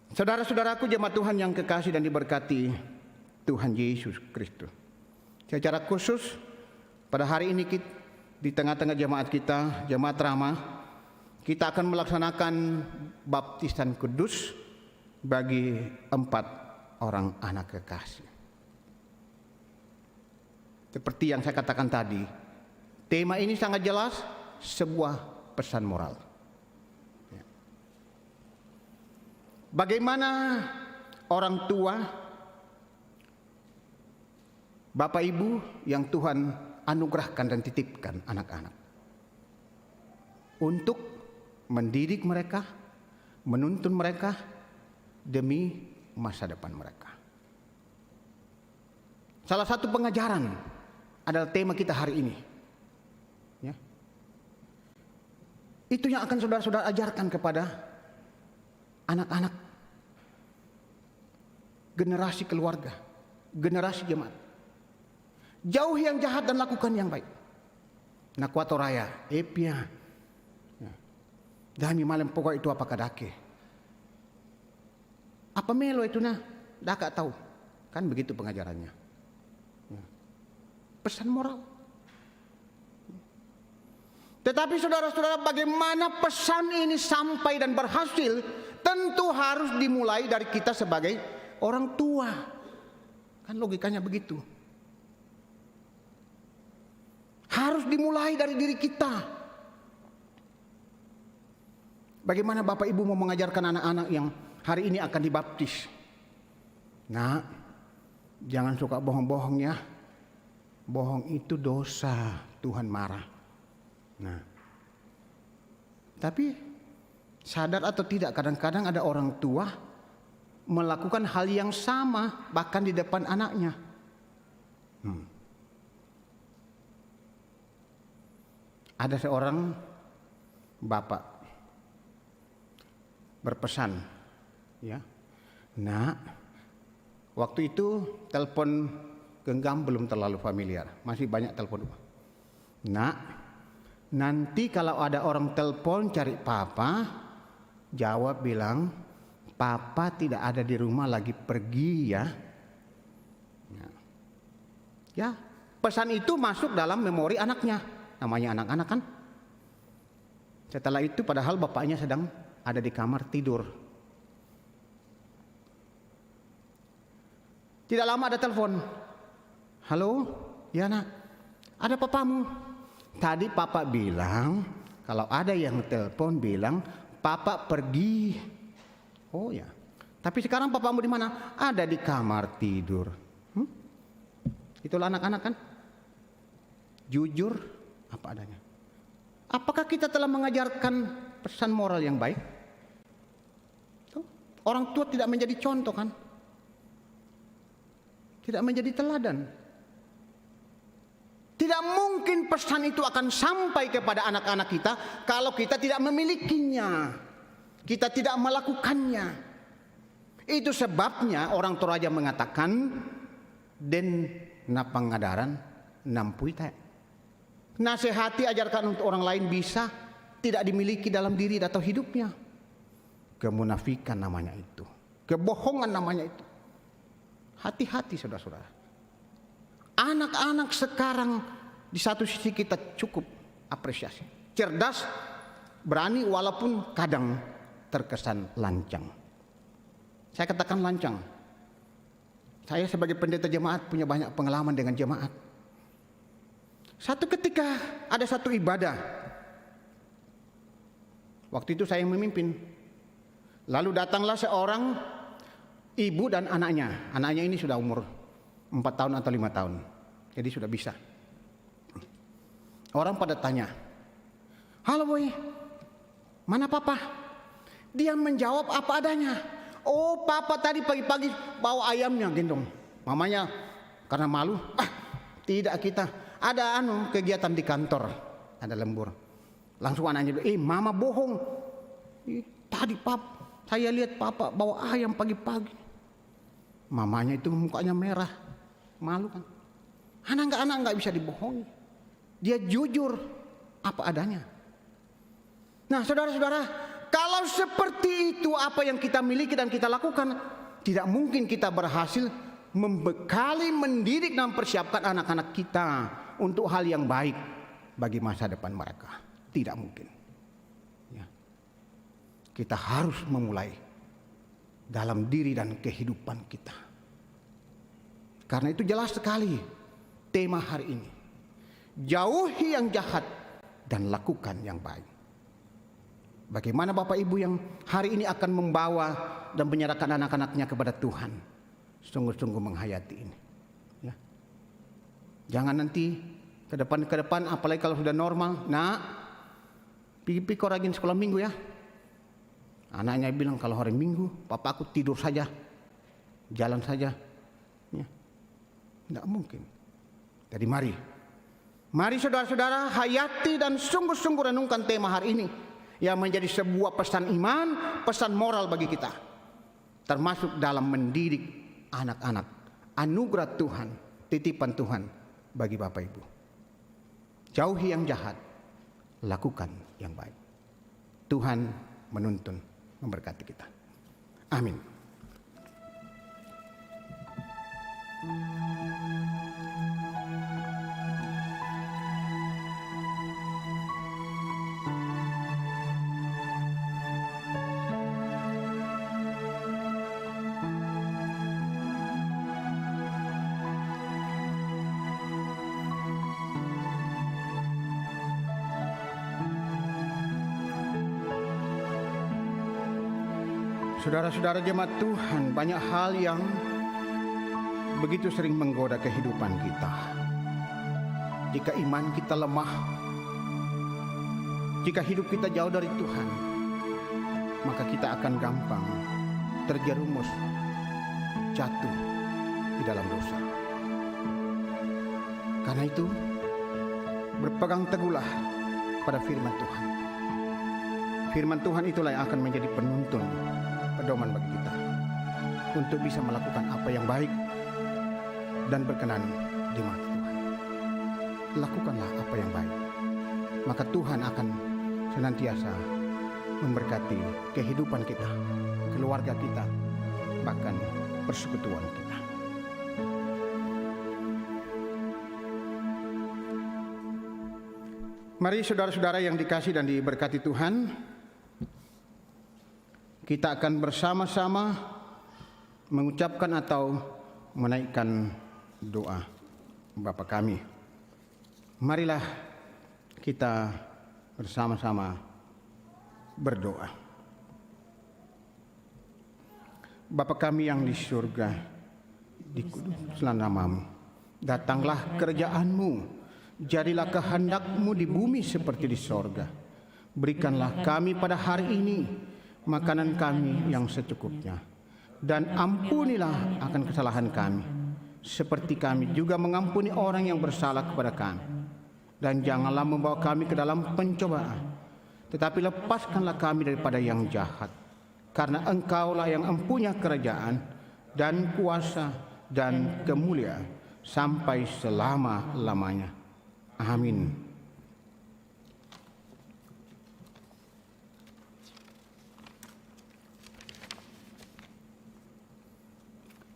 Saudara-saudaraku jemaat Tuhan yang kekasih dan diberkati Tuhan Yesus Kristus. Secara khusus pada hari ini di tengah-tengah jemaat kita, jemaat Rama, kita akan melaksanakan baptisan kudus bagi 4 orang anak kekasih. Seperti yang saya katakan tadi, tema ini sangat jelas, sebuah pesan moral. Bagaimana orang tua, Bapak Ibu yang Tuhan anugerahkan dan titipkan anak-anak untuk mendidik mereka, menuntun mereka demi masa depan mereka. Salah satu pengajaran adalah tema kita hari ini. Ya. Itu yang akan saudara-saudara ajarkan kepada anak-anak, generasi keluarga, generasi jemaat. Jauhi yang jahat dan lakukan yang baik. Nakwato raya, epia. Dami malam pokok itu apa kadake. Apa melo itu nah? Dak tahu. Kan begitu pengajarannya. Pesan moral. Tetapi saudara-saudara, bagaimana pesan ini sampai dan berhasil? Tentu harus dimulai dari kita sebagai orang tua. Kan logikanya begitu. Harus dimulai dari diri kita. Bagaimana Bapak Ibu mau mengajarkan anak-anak yang hari ini akan dibaptis? Nah, jangan suka bohong-bohong ya. Bohong itu dosa, Tuhan marah. Nah, tapi sadar atau tidak, kadang-kadang ada orang tua melakukan hal yang sama bahkan di depan anaknya. Ada seorang bapak berpesan, ya, nah, waktu itu telepon genggam belum terlalu familiar, masih banyak telepon. Nah, nanti kalau ada orang telepon cari papa, jawab bilang, papa tidak ada di rumah, lagi pergi ya. Ya, pesan itu masuk dalam memori anaknya. Namanya anak-anak kan. Setelah itu padahal bapaknya sedang ada di kamar tidur. Tidak lama ada telepon. Halo, ya nak, ada papamu. Tadi papa bilang, kalau ada yang telepon bilang, papa pergi. Oh ya, tapi sekarang papamu di mana? Ada di kamar tidur. Itulah anak-anak kan. Jujur apa adanya. Apakah kita telah mengajarkan pesan moral yang baik? Orang tua tidak menjadi contoh kan? Tidak menjadi teladan. Tidak mungkin pesan itu akan sampai kepada anak-anak kita kalau kita tidak memilikinya. Kita tidak melakukannya. Itu sebabnya orang Toraja mengatakan, den napangadaran nampui tae. Nasihati, ajarkan untuk orang lain bisa, tidak dimiliki dalam diri atau hidupnya. Kemunafikan namanya itu, kebohongan namanya itu. Hati-hati saudara-saudara. Anak-anak sekarang di satu sisi kita cukup apresiasi, cerdas, berani, walaupun kadang terkesan lancang. Saya katakan lancang. Saya sebagai pendeta jemaat punya banyak pengalaman dengan jemaat. Satu ketika ada satu ibadah. Waktu itu saya yang memimpin. Lalu datanglah seorang ibu dan anaknya. Anaknya ini sudah umur 4 tahun atau 5 tahun. Jadi sudah bisa. Orang pada tanya, "Halo boy, mana papa?" Dia menjawab apa adanya. "Oh, papa tadi pagi-pagi bawa ayamnya gendong." Mamanya karena malu, "Tidak, kita ada kegiatan di kantor, ada lembur." Langsung anaknya bilang, "Mama bohong. Tadi saya lihat papa bawa ayam pagi-pagi." Mamanya itu mukanya merah, malu kan. Anak nggak bisa dibohongi. Dia jujur apa adanya. Nah, saudara-saudara, kalau seperti itu apa yang kita miliki dan kita lakukan, tidak mungkin kita berhasil membekali, mendidik dan mempersiapkan anak-anak kita untuk hal yang baik bagi masa depan mereka. Tidak mungkin. Ya. Kita harus memulai dalam diri dan kehidupan kita. Karena itu jelas sekali tema hari ini. Jauhi yang jahat dan lakukan yang baik. Bagaimana Bapak Ibu yang hari ini akan membawa dan menyerahkan anak-anaknya kepada Tuhan, sungguh-sungguh menghayati ini. Ya. Jangan nanti ke depan, apalagi kalau sudah normal, pergi kau rajin sekolah minggu ya. Anaknya bilang, kalau hari Minggu, papa aku tidur saja, jalan saja. Ya. Tidak mungkin. Jadi mari saudara-saudara hayati dan sungguh-sungguh renungkan tema hari ini, yang menjadi sebuah pesan iman, pesan moral bagi kita, termasuk dalam mendidik anak-anak. Anugerah Tuhan, titipan Tuhan bagi Bapak Ibu. Jauhi yang jahat, lakukan yang baik. Tuhan menuntun, memberkati kita. Amin. Saudara-saudara jemaat Tuhan, banyak hal yang begitu sering menggoda kehidupan kita. Jika iman kita lemah, jika hidup kita jauh dari Tuhan, maka kita akan gampang terjerumus, jatuh di dalam dosa. Karena itu, berpegang teguhlah pada firman Tuhan. Firman Tuhan itulah yang akan menjadi penuntun, pedoman bagi kita untuk bisa melakukan apa yang baik dan berkenan di mata Tuhan. Lakukanlah apa yang baik, maka Tuhan akan senantiasa memberkati kehidupan kita, keluarga kita, bahkan persekutuan kita. Mari saudara-saudara yang dikasih dan diberkati Tuhan, kita akan bersama-sama mengucapkan atau menaikkan doa Bapa kami. Marilah kita bersama-sama berdoa. Bapa kami yang di surga, dikuduslah namamu. Datanglah kerajaan-Mu, jadilah kehendak-Mu di bumi seperti di sorga. Berikanlah kami pada hari ini makanan kami yang secukupnya, dan ampunilah akan kesalahan kami, seperti kami juga mengampuni orang yang bersalah kepada kami. Dan janganlah membawa kami ke dalam pencobaan, tetapi lepaskanlah kami daripada yang jahat. Karena Engkaulah yang mempunyai kerajaan dan kuasa dan kemuliaan sampai selama-lamanya. Amin.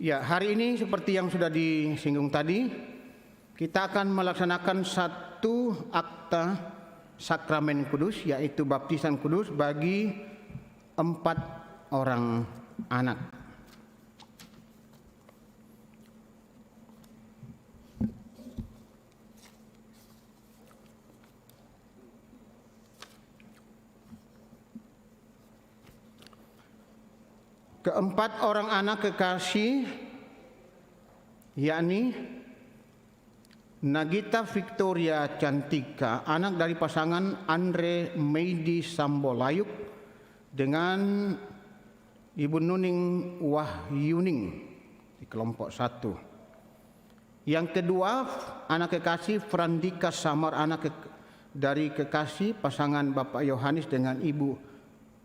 Ya, hari ini seperti yang sudah disinggung tadi, kita akan melaksanakan satu akta sakramen kudus, yaitu baptisan kudus bagi 4 orang anak. Keempat orang anak kekasih, yakni Nagita Victoria Cantika, anak dari pasangan Andre Meidi Sambolayuk dengan Ibu Nuning Wahyuning di kelompok 1. Yang kedua, anak kekasih Frandika Samar, anak dari kekasih pasangan Bapak Yohanes dengan Ibu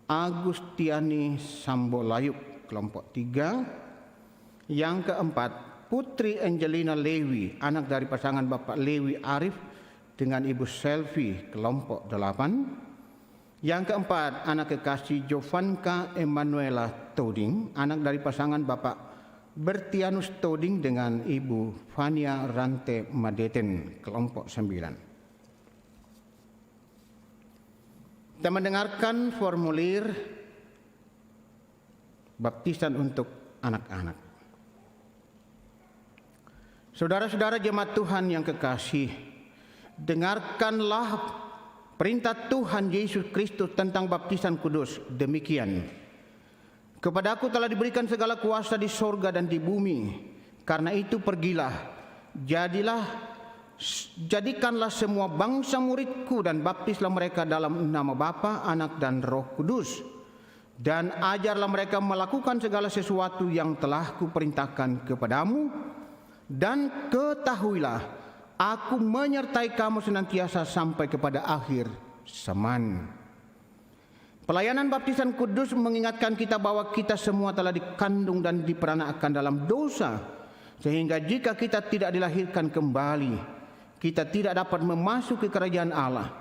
Agustiani Sambolayuk, kelompok 3. Yang keempat, Putri Angelina Lewi, anak dari pasangan Bapak Lewi Arif dengan Ibu Selvi, kelompok 8. Yang keempat, anak kekasih Jovanka Emanuela Toding, anak dari pasangan Bapak Bertianus Toding dengan Ibu Fania Rante Madeten, kelompok 9. Kita mendengarkan formulir baptisan untuk anak-anak. Saudara-saudara jemaat Tuhan yang kekasih, dengarkanlah perintah Tuhan Yesus Kristus tentang baptisan kudus. Demikian, kepadaku telah diberikan segala kuasa di sorga dan di bumi. Karena itu pergilah, jadikanlah semua bangsa muridku dan baptislah mereka dalam nama Bapa, Anak dan Roh Kudus, dan ajarlah mereka melakukan segala sesuatu yang telah kuperintahkan kepadamu, dan ketahuilah aku menyertai kamu senantiasa sampai kepada akhir zaman. Pelayanan baptisan kudus mengingatkan kita bahwa kita semua telah dikandung dan diperanakan dalam dosa, sehingga jika kita tidak dilahirkan kembali, kita tidak dapat memasuki kerajaan Allah.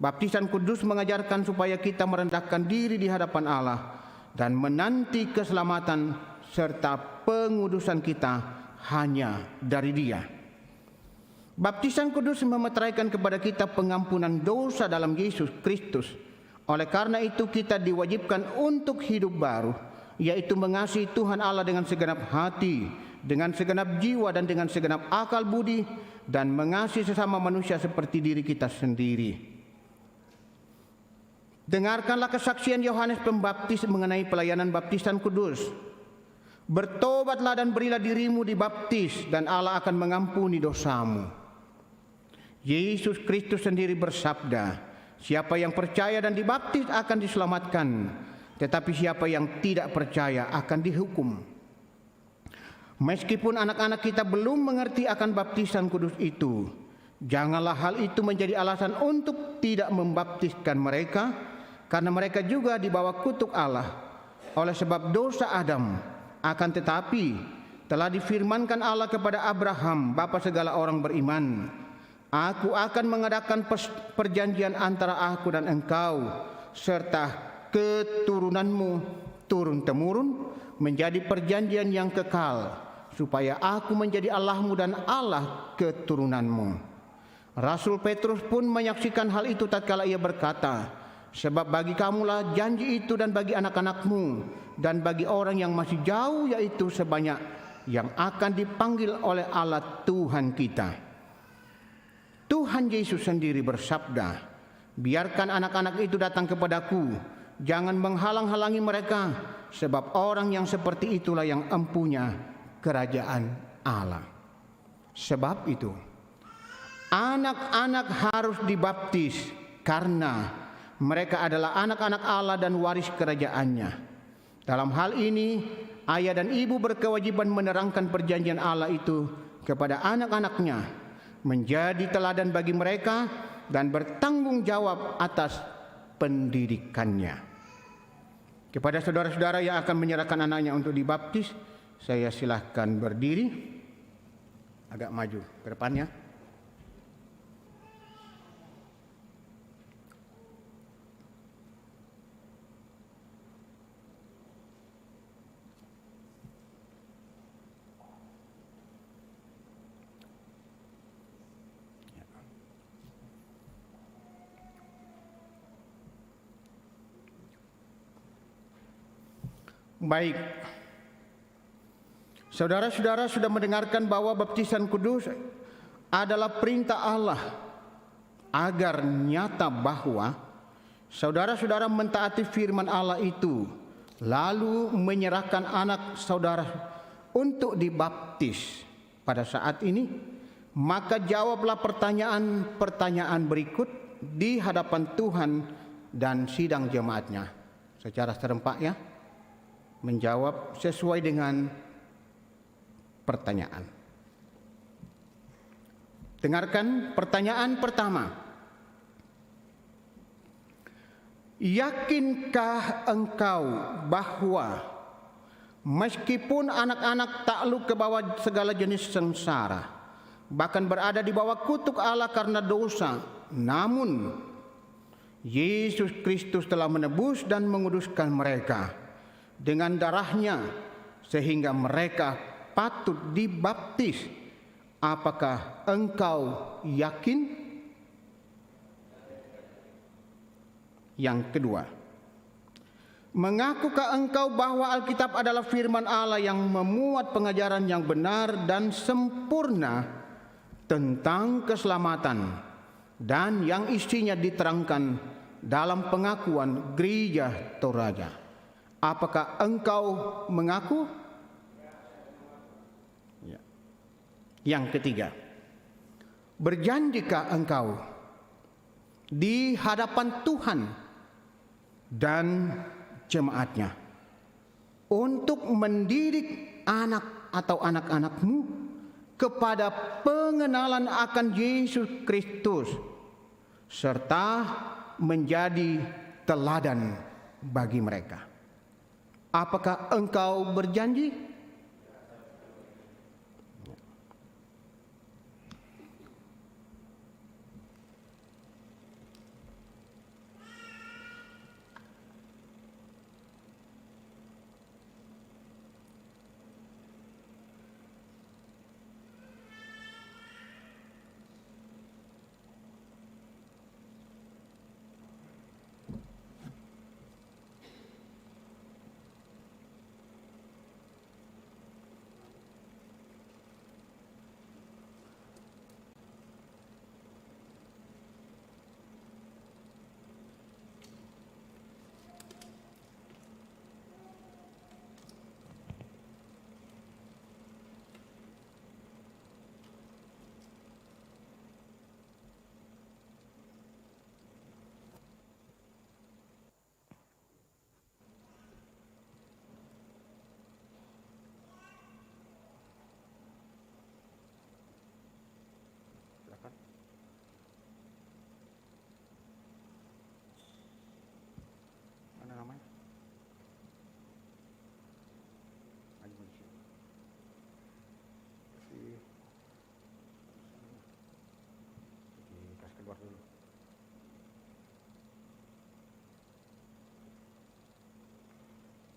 Baptisan kudus mengajarkan supaya kita merendahkan diri di hadapan Allah dan menanti keselamatan serta pengudusan kita hanya dari Dia. Baptisan kudus memeteraikan kepada kita pengampunan dosa dalam Yesus Kristus. Oleh karena itu kita diwajibkan untuk hidup baru, yaitu mengasihi Tuhan Allah dengan segenap hati, dengan segenap jiwa dan dengan segenap akal budi, dan mengasihi sesama manusia seperti diri kita sendiri. Dengarkanlah kesaksian Yohanes Pembaptis mengenai pelayanan baptisan kudus. Bertobatlah dan berilah dirimu dibaptis, dan Allah akan mengampuni dosamu. Yesus Kristus sendiri bersabda, siapa yang percaya dan dibaptis akan diselamatkan, tetapi siapa yang tidak percaya akan dihukum. Meskipun anak-anak kita belum mengerti akan baptisan kudus itu, janganlah hal itu menjadi alasan untuk tidak membaptiskan mereka, karena mereka juga dibawa kutuk Allah oleh sebab dosa Adam. Akan tetapi telah difirmankan Allah kepada Abraham, bapa segala orang beriman, aku akan mengadakan perjanjian antara aku dan engkau serta keturunanmu turun-temurun menjadi perjanjian yang kekal, supaya aku menjadi Allahmu dan Allah keturunanmu. Rasul Petrus pun menyaksikan hal itu tatkala ia berkata, sebab bagi kamulah janji itu dan bagi anak-anakmu dan bagi orang yang masih jauh, yaitu sebanyak yang akan dipanggil oleh Allah Tuhan kita. Tuhan Yesus sendiri bersabda, biarkan anak-anak itu datang kepadaku, jangan menghalang-halangi mereka, sebab orang yang seperti itulah yang empunya kerajaan Allah. Sebab itu, anak-anak harus dibaptis karena mereka adalah anak-anak Allah dan waris kerajaannya. Dalam hal ini, ayah dan ibu berkewajiban menerangkan perjanjian Allah itu kepada anak-anaknya, menjadi teladan bagi mereka dan bertanggung jawab atas pendidikannya. Kepada saudara-saudara yang akan menyerahkan anaknya untuk dibaptis, Saya silahkan berdiri, agak maju ke depannya. Baik, saudara-saudara sudah mendengarkan bahwa baptisan kudus adalah perintah Allah agar nyata bahwa saudara-saudara mentaati firman Allah itu, lalu menyerahkan anak saudara untuk dibaptis pada saat ini. Maka jawablah pertanyaan-pertanyaan berikut di hadapan Tuhan dan sidang jemaatnya secara serempak ya. Menjawab sesuai dengan pertanyaan. Dengarkan pertanyaan pertama. Yakinkah engkau bahwa meskipun anak-anak takluk ke bawah segala jenis sengsara, bahkan berada di bawah kutuk Allah karena dosa, namun Yesus Kristus telah menebus dan menguduskan mereka dengan darahnya sehingga mereka patut dibaptis? Apakah engkau yakin? Yang kedua, mengakukah engkau bahwa Alkitab adalah firman Allah yang memuat pengajaran yang benar dan sempurna tentang keselamatan dan yang isinya diterangkan dalam pengakuan Gereja Toraja? Apakah engkau mengaku? Ya. Yang ketiga, berjanjikah engkau di hadapan Tuhan dan jemaatnya untuk mendidik anak atau anak-anakmu kepada pengenalan akan Yesus Kristus serta menjadi teladan bagi mereka? Apakah engkau berjanji?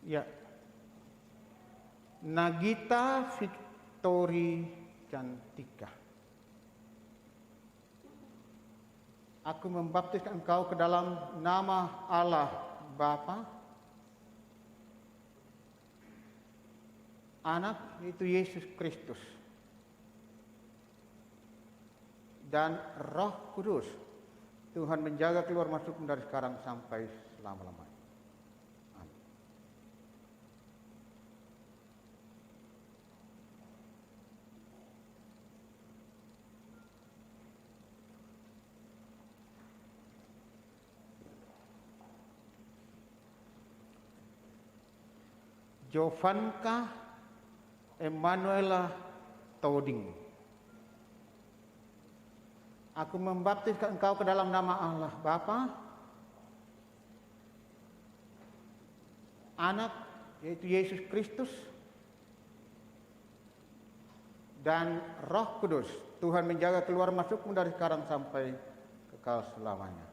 Ya, Nagita Victory Cantika, aku membaptis engkau ke dalam nama Allah Bapa, Anak yaitu Yesus Kristus, dan Roh Kudus. Tuhan menjaga keluar masuk dari sekarang sampai selama-lamanya. Jovanka Emanuela Toding, aku membaptiskan engkau ke dalam nama Allah Bapa, Anak yaitu Yesus Kristus, dan Roh Kudus. Tuhan menjaga keluar masukmu dari sekarang sampai kekal selamanya.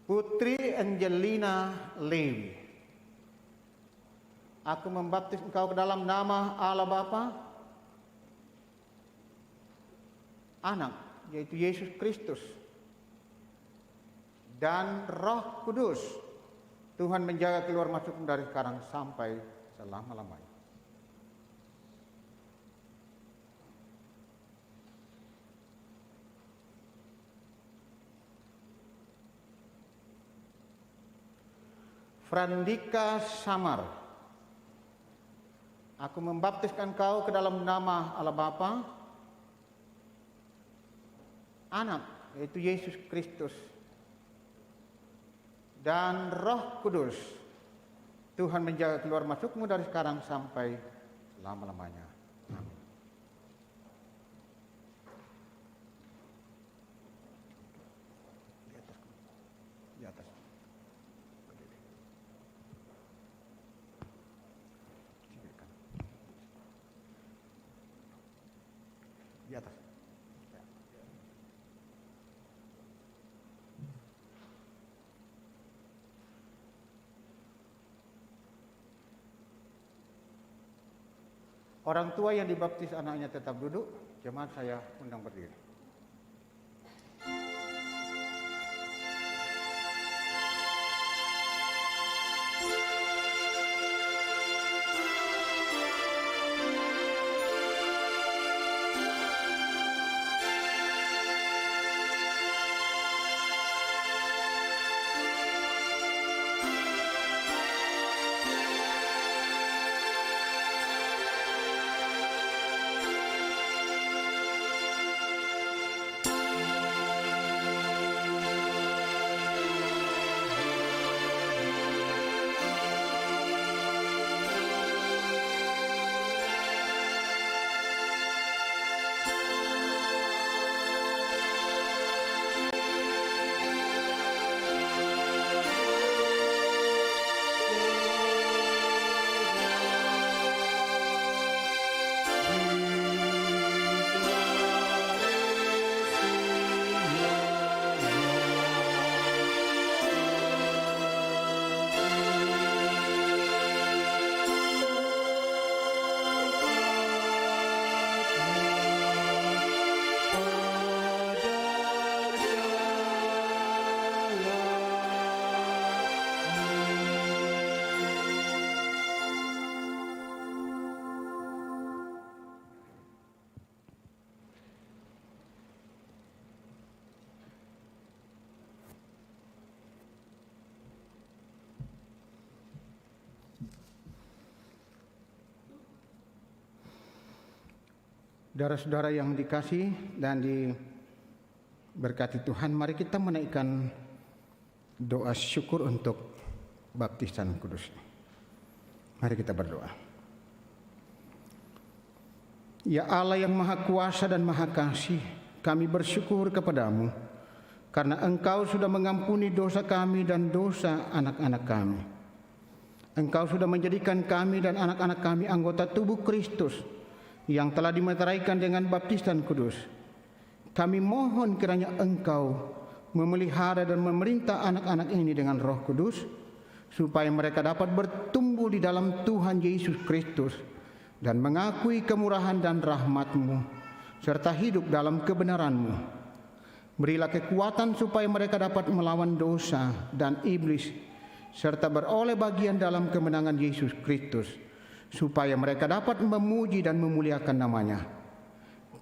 Putri Angelina Lewi, aku membaptis engkau ke dalam nama Allah Bapa, Anak, yaitu Yesus Kristus, dan Roh Kudus. Tuhan menjaga keluar masukmu dari sekarang sampai selama-lamanya. Frandika Samar, aku membaptiskan kau ke dalam nama Allah Bapa, Anak, yaitu Yesus Kristus, dan Roh Kudus. Tuhan menjaga keluar masukmu dari sekarang sampai selama-lamanya. Amin. Di atas. Di atas. Orang tua yang dibaptis anaknya tetap duduk, jemaat saya undang berdiri. Saudara-saudara yang dikasih dan diberkati Tuhan, mari kita menaikkan doa syukur untuk baptisan kudus. Mari kita berdoa. Ya Allah yang Maha Kuasa dan Maha Kasih, kami bersyukur kepadamu karena Engkau sudah mengampuni dosa kami dan dosa anak-anak kami. Engkau sudah menjadikan kami dan anak-anak kami anggota tubuh Kristus yang telah dimeteraikan dengan baptisan kudus. Kami mohon kiranya Engkau memelihara dan memerintah anak-anak ini dengan Roh Kudus, supaya mereka dapat bertumbuh di dalam Tuhan Yesus Kristus dan mengakui kemurahan dan rahmat-Mu, serta hidup dalam kebenaran-Mu. Berilah kekuatan supaya mereka dapat melawan dosa dan iblis, serta beroleh bagian dalam kemenangan Yesus Kristus, supaya mereka dapat memuji dan memuliakan nama-Nya.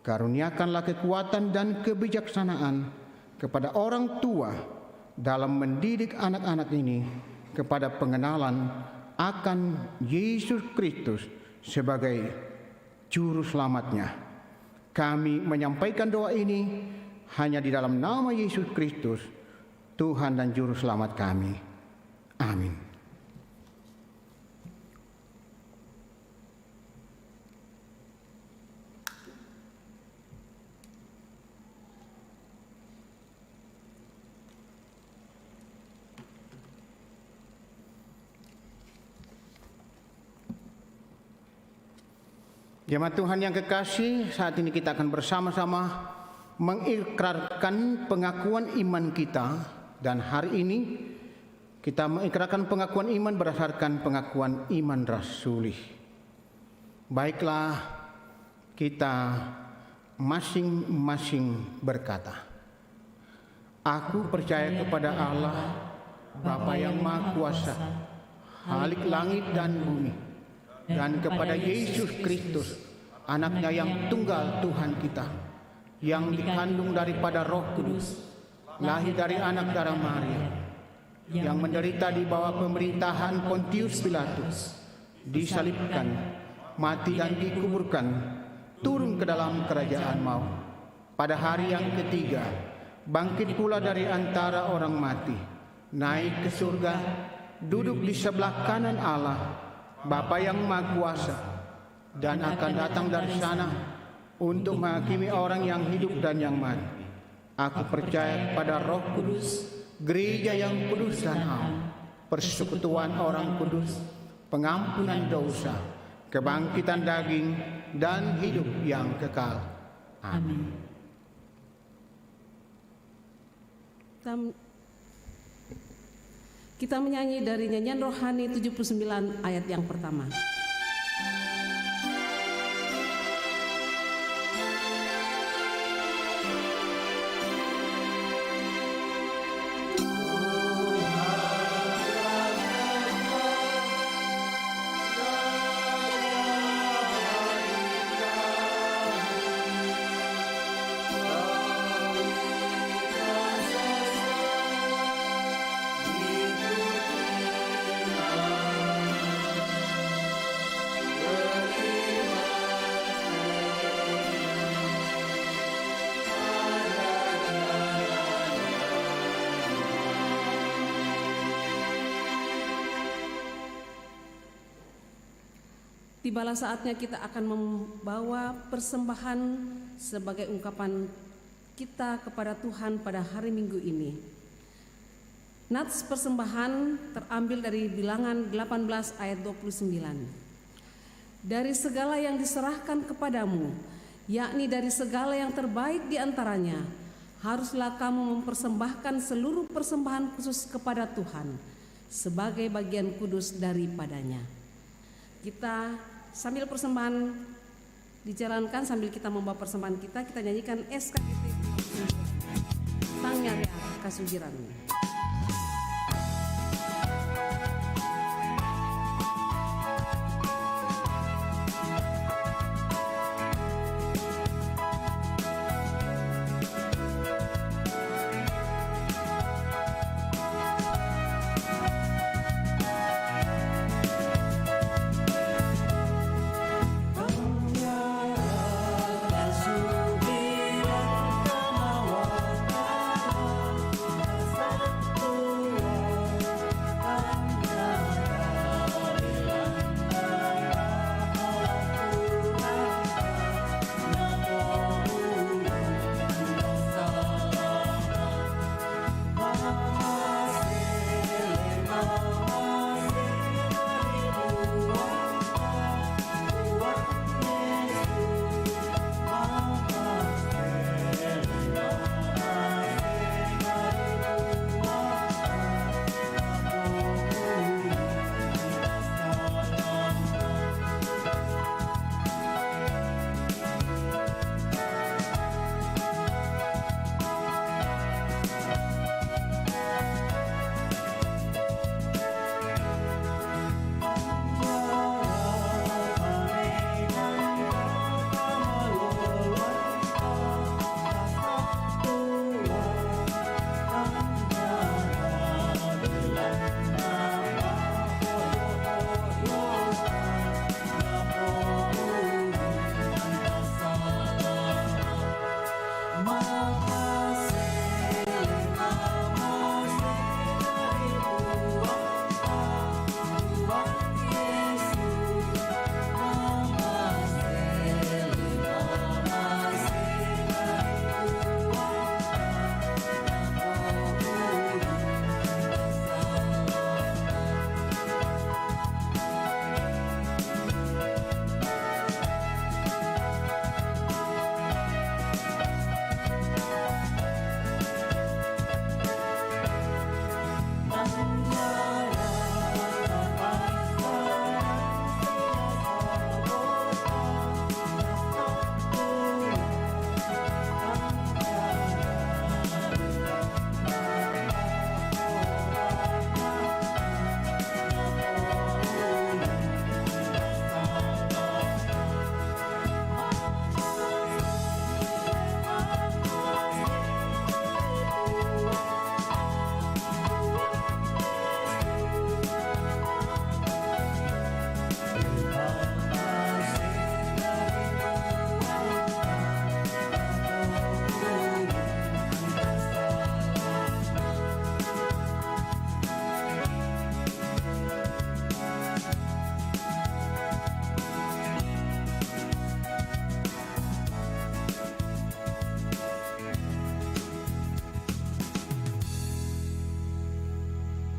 Karuniakanlah kekuatan dan kebijaksanaan kepada orang tua dalam mendidik anak-anak ini kepada pengenalan akan Yesus Kristus sebagai Juru Selamat-Nya. Kami menyampaikan doa ini hanya di dalam nama Yesus Kristus, Tuhan dan Juru Selamat kami. Amin. Jemaat Tuhan yang kekasih, saat ini kita akan bersama-sama mengikrarkan pengakuan iman kita, dan hari ini kita mengikrarkan pengakuan iman berdasarkan pengakuan iman rasuli. Baiklah, kita masing-masing berkata, aku percaya kepada Allah, Bapa yang Maha Kuasa, Khalik langit dan bumi, dan kepada Yesus Kristus, anaknya yang tunggal Tuhan kita, yang dikandung daripada Roh Kudus, lahir dari anak darah Maria, yang menderita di bawah pemerintahan Pontius Pilatus, disalibkan, mati dan dikuburkan, turun ke dalam kerajaan maut. Pada hari yang ketiga, bangkit pula dari antara orang mati, naik ke surga, duduk di sebelah kanan Allah, Bapa yang Maha Kuasa, dan akan datang dari sana untuk menghakimi orang yang hidup dan yang mati. Aku percaya pada Roh Kudus, gereja yang kudus dan am, persekutuan orang kudus, pengampunan dosa, kebangkitan daging, dan hidup yang kekal. Amin. Kita menyanyi dari nyanyian rohani 79 ayat yang pertama. Tibalah saatnya kita akan membawa persembahan sebagai ungkapan kita kepada Tuhan pada hari Minggu ini. Nats persembahan terambil dari Bilangan 18 ayat 29. Dari segala yang diserahkan kepadamu, yakni dari segala yang terbaik di antaranya, haruslah kamu mempersembahkan seluruh persembahan khusus kepada Tuhan sebagai bagian kudus daripadanya. Kita sambil persembahan dijalankan, sambil kita membawa persembahan kita nyanyikan SKT Tangnya Kasugiran. Kasugiran kamawa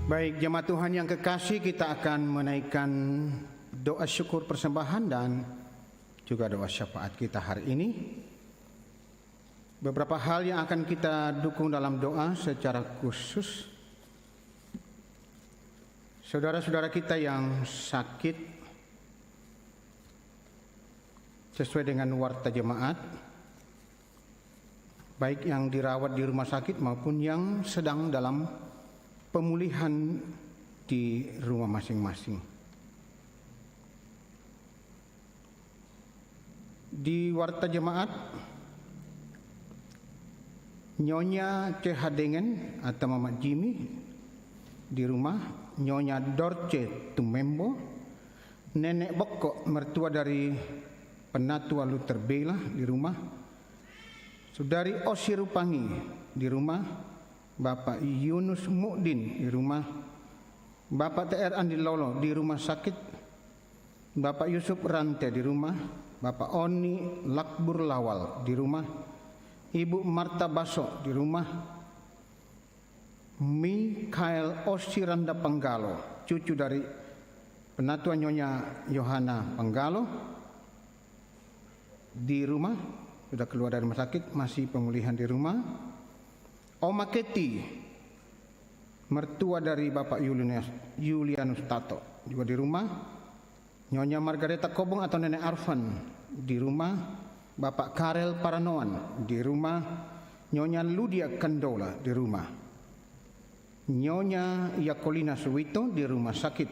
Baik, jemaat Tuhan yang kekasih, kita akan menaikkan doa syukur persembahan dan juga doa syafaat kita hari ini. Beberapa hal yang akan kita dukung dalam doa secara khusus. Saudara-saudara kita yang sakit sesuai dengan warta jemaat, baik yang dirawat di rumah sakit maupun yang sedang dalam pemulihan di rumah masing-masing. Di warta jemaat, Nyonya Cehadengen atau Mama Jimmy di rumah, Nyonya Dorce Tumembo, Nenek Bokok mertua dari Penatua Luther Bela di rumah, Saudari Osi Rupangi di rumah, Bapak Yunus Mukdin di rumah, Bapak TR Andi Lolo di rumah sakit, Bapak Yusuf Rante di rumah, Bapak Oni Lakbur Lawal di rumah, Ibu Marta Baso di rumah, Mikael Osiranda Penggalo, cucu dari Penatua Nyonya Yohana Penggalo di rumah, sudah keluar dari rumah sakit, masih pemulihan di rumah. Oma Keti, mertua dari Bapak Julianus Tato, juga di rumah. Nyonya Margareta Kobong atau Nenek Arfan di rumah. Bapak Karel Paranoan di rumah. Nyonya Ludia Kandola di rumah. Nyonya Yakolina Suwito di rumah sakit.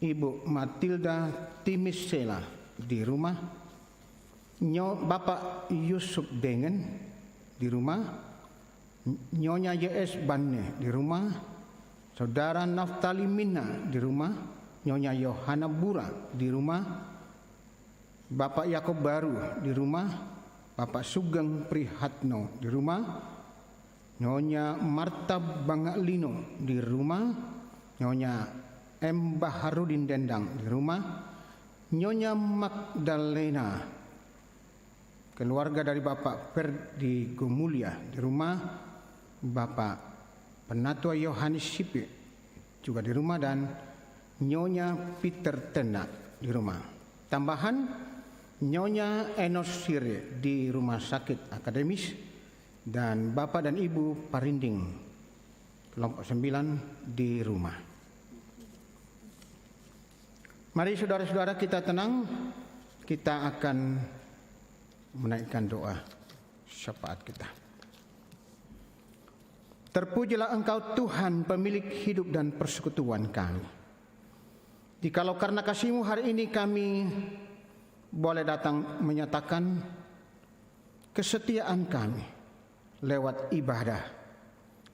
Ibu Matilda Timisela di rumah. Bapak Yusuf Dengen di rumah. Nyonya YS Banne di rumah, Saudara Naftali Mina di rumah, Nyonya Yohana Bura di rumah, Bapak Yakob Baru di rumah, Bapak Sugeng Prihatno di rumah, Nyonya Marta Bangalino di rumah, Nyonya M. Baharudin Dendang di rumah, Nyonya Magdalena, keluarga dari Bapak Perdi Gumulia di rumah, Bapak Penatua Yohanes Sipi juga di rumah, dan Nyonya Peter Tena di rumah. Tambahan Nyonya Enos Sire di rumah sakit akademis, dan Bapak dan Ibu Parinding kelompok 9 di rumah. Mari saudara-saudara kita tenang, kita akan menaikkan doa syafaat kita. Terpujilah Engkau Tuhan, pemilik hidup dan persekutuan kami. Jikalau karena kasih-Mu hari ini kami boleh datang menyatakan kesetiaan kami lewat ibadah.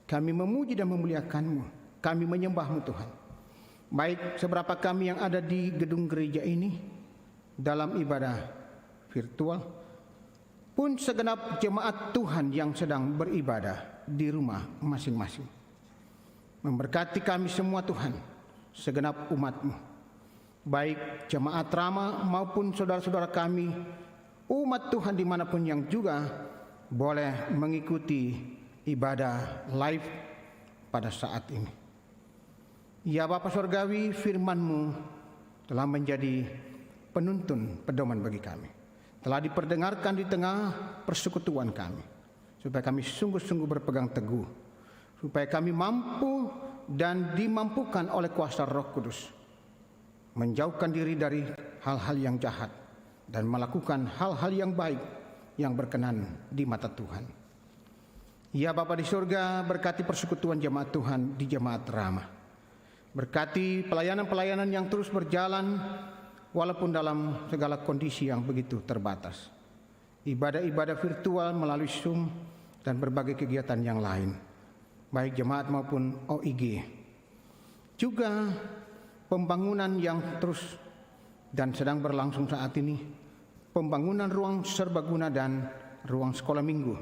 Kami memuji dan memuliakan-Mu, kami menyembah-Mu Tuhan. Baik seberapa kami yang ada di gedung gereja ini dalam ibadah virtual, pun segenap jemaat Tuhan yang sedang beribadah di rumah masing-masing. Memberkati kami semua Tuhan, segenap umat-Mu, baik jemaat Rama maupun saudara-saudara kami, umat Tuhan dimanapun yang juga boleh mengikuti ibadah live pada saat ini. Ya Bapa Surgawi, firman-Mu telah menjadi penuntun pedoman bagi kami, telah diperdengarkan di tengah persekutuan kami, supaya kami sungguh-sungguh berpegang teguh, supaya kami mampu dan dimampukan oleh kuasa Roh Kudus menjauhkan diri dari hal-hal yang jahat dan melakukan hal-hal yang baik yang berkenan di mata Tuhan. Ya Bapa di surga, berkati persekutuan jemaat Tuhan di jemaat Rama, berkati pelayanan-pelayanan yang terus berjalan walaupun dalam segala kondisi yang begitu terbatas, ibadah-ibadah virtual melalui Zoom dan berbagai kegiatan yang lain, baik jemaat maupun OIG. Juga pembangunan yang terus dan sedang berlangsung saat ini, pembangunan ruang serbaguna dan ruang sekolah minggu.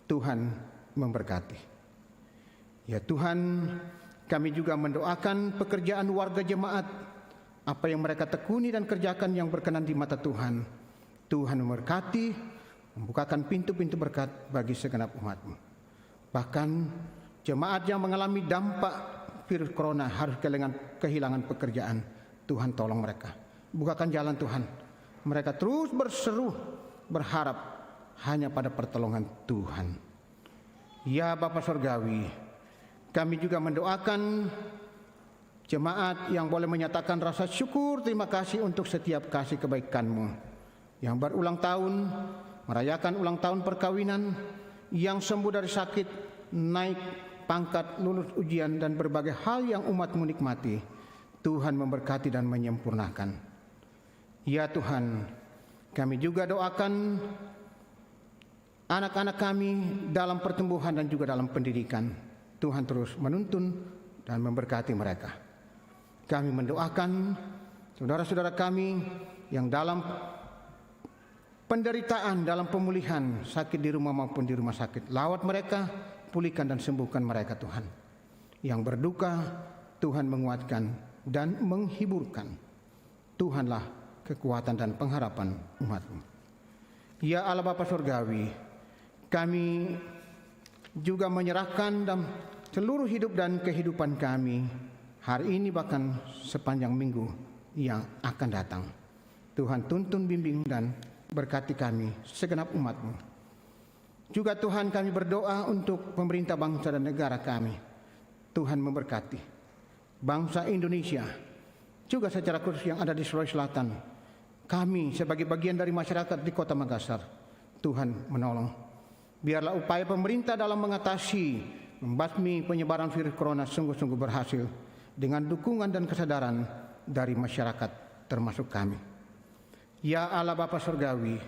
Tuhan memberkati. Ya Tuhan, kami juga mendoakan pekerjaan warga jemaat, apa yang mereka tekuni dan kerjakan yang berkenan di mata Tuhan. Tuhan memberkati, membukakan pintu-pintu berkat bagi segenap umat-Mu. Bahkan jemaat yang mengalami dampak virus corona harus kehilangan pekerjaan. Tuhan tolong mereka. Bukakan jalan Tuhan. Mereka terus berseru, berharap hanya pada pertolongan Tuhan. Ya Bapa Surgawi, kami juga mendoakan jemaat yang boleh menyatakan rasa syukur terima kasih untuk setiap kasih kebaikan-Mu, yang berulang tahun, merayakan ulang tahun perkawinan, yang sembuh dari sakit, naik pangkat, lulus ujian, dan berbagai hal yang umat-Mu nikmati. Tuhan memberkati dan menyempurnakan. Ya Tuhan, kami juga doakan anak-anak kami dalam pertumbuhan dan juga dalam pendidikan. Tuhan terus menuntun dan memberkati mereka. Kami mendoakan saudara-saudara kami yang dalam penderitaan, dalam pemulihan, sakit di rumah maupun di rumah sakit. Lawat mereka, pulihkan dan sembuhkan mereka Tuhan. Yang berduka, Tuhan menguatkan dan menghiburkan. Tuhanlah kekuatan dan pengharapan umat-Mu. Ya Allah Bapa Surgawi, kami juga menyerahkan dalam seluruh hidup dan kehidupan kami hari ini bahkan sepanjang minggu yang akan datang. Tuhan tuntun, bimbing dan berkati kami segenap umat-Mu. Juga Tuhan kami berdoa untuk pemerintah bangsa dan negara kami. Tuhan memberkati bangsa Indonesia, juga secara khusus yang ada di Sulawesi Selatan. Kami sebagai bagian dari masyarakat di Kota Makassar, Tuhan menolong. Biarlah upaya pemerintah dalam mengatasi, membasmi penyebaran virus corona sungguh-sungguh berhasil dengan dukungan dan kesadaran dari masyarakat termasuk kami. Ya Allah Bapa Surgawi,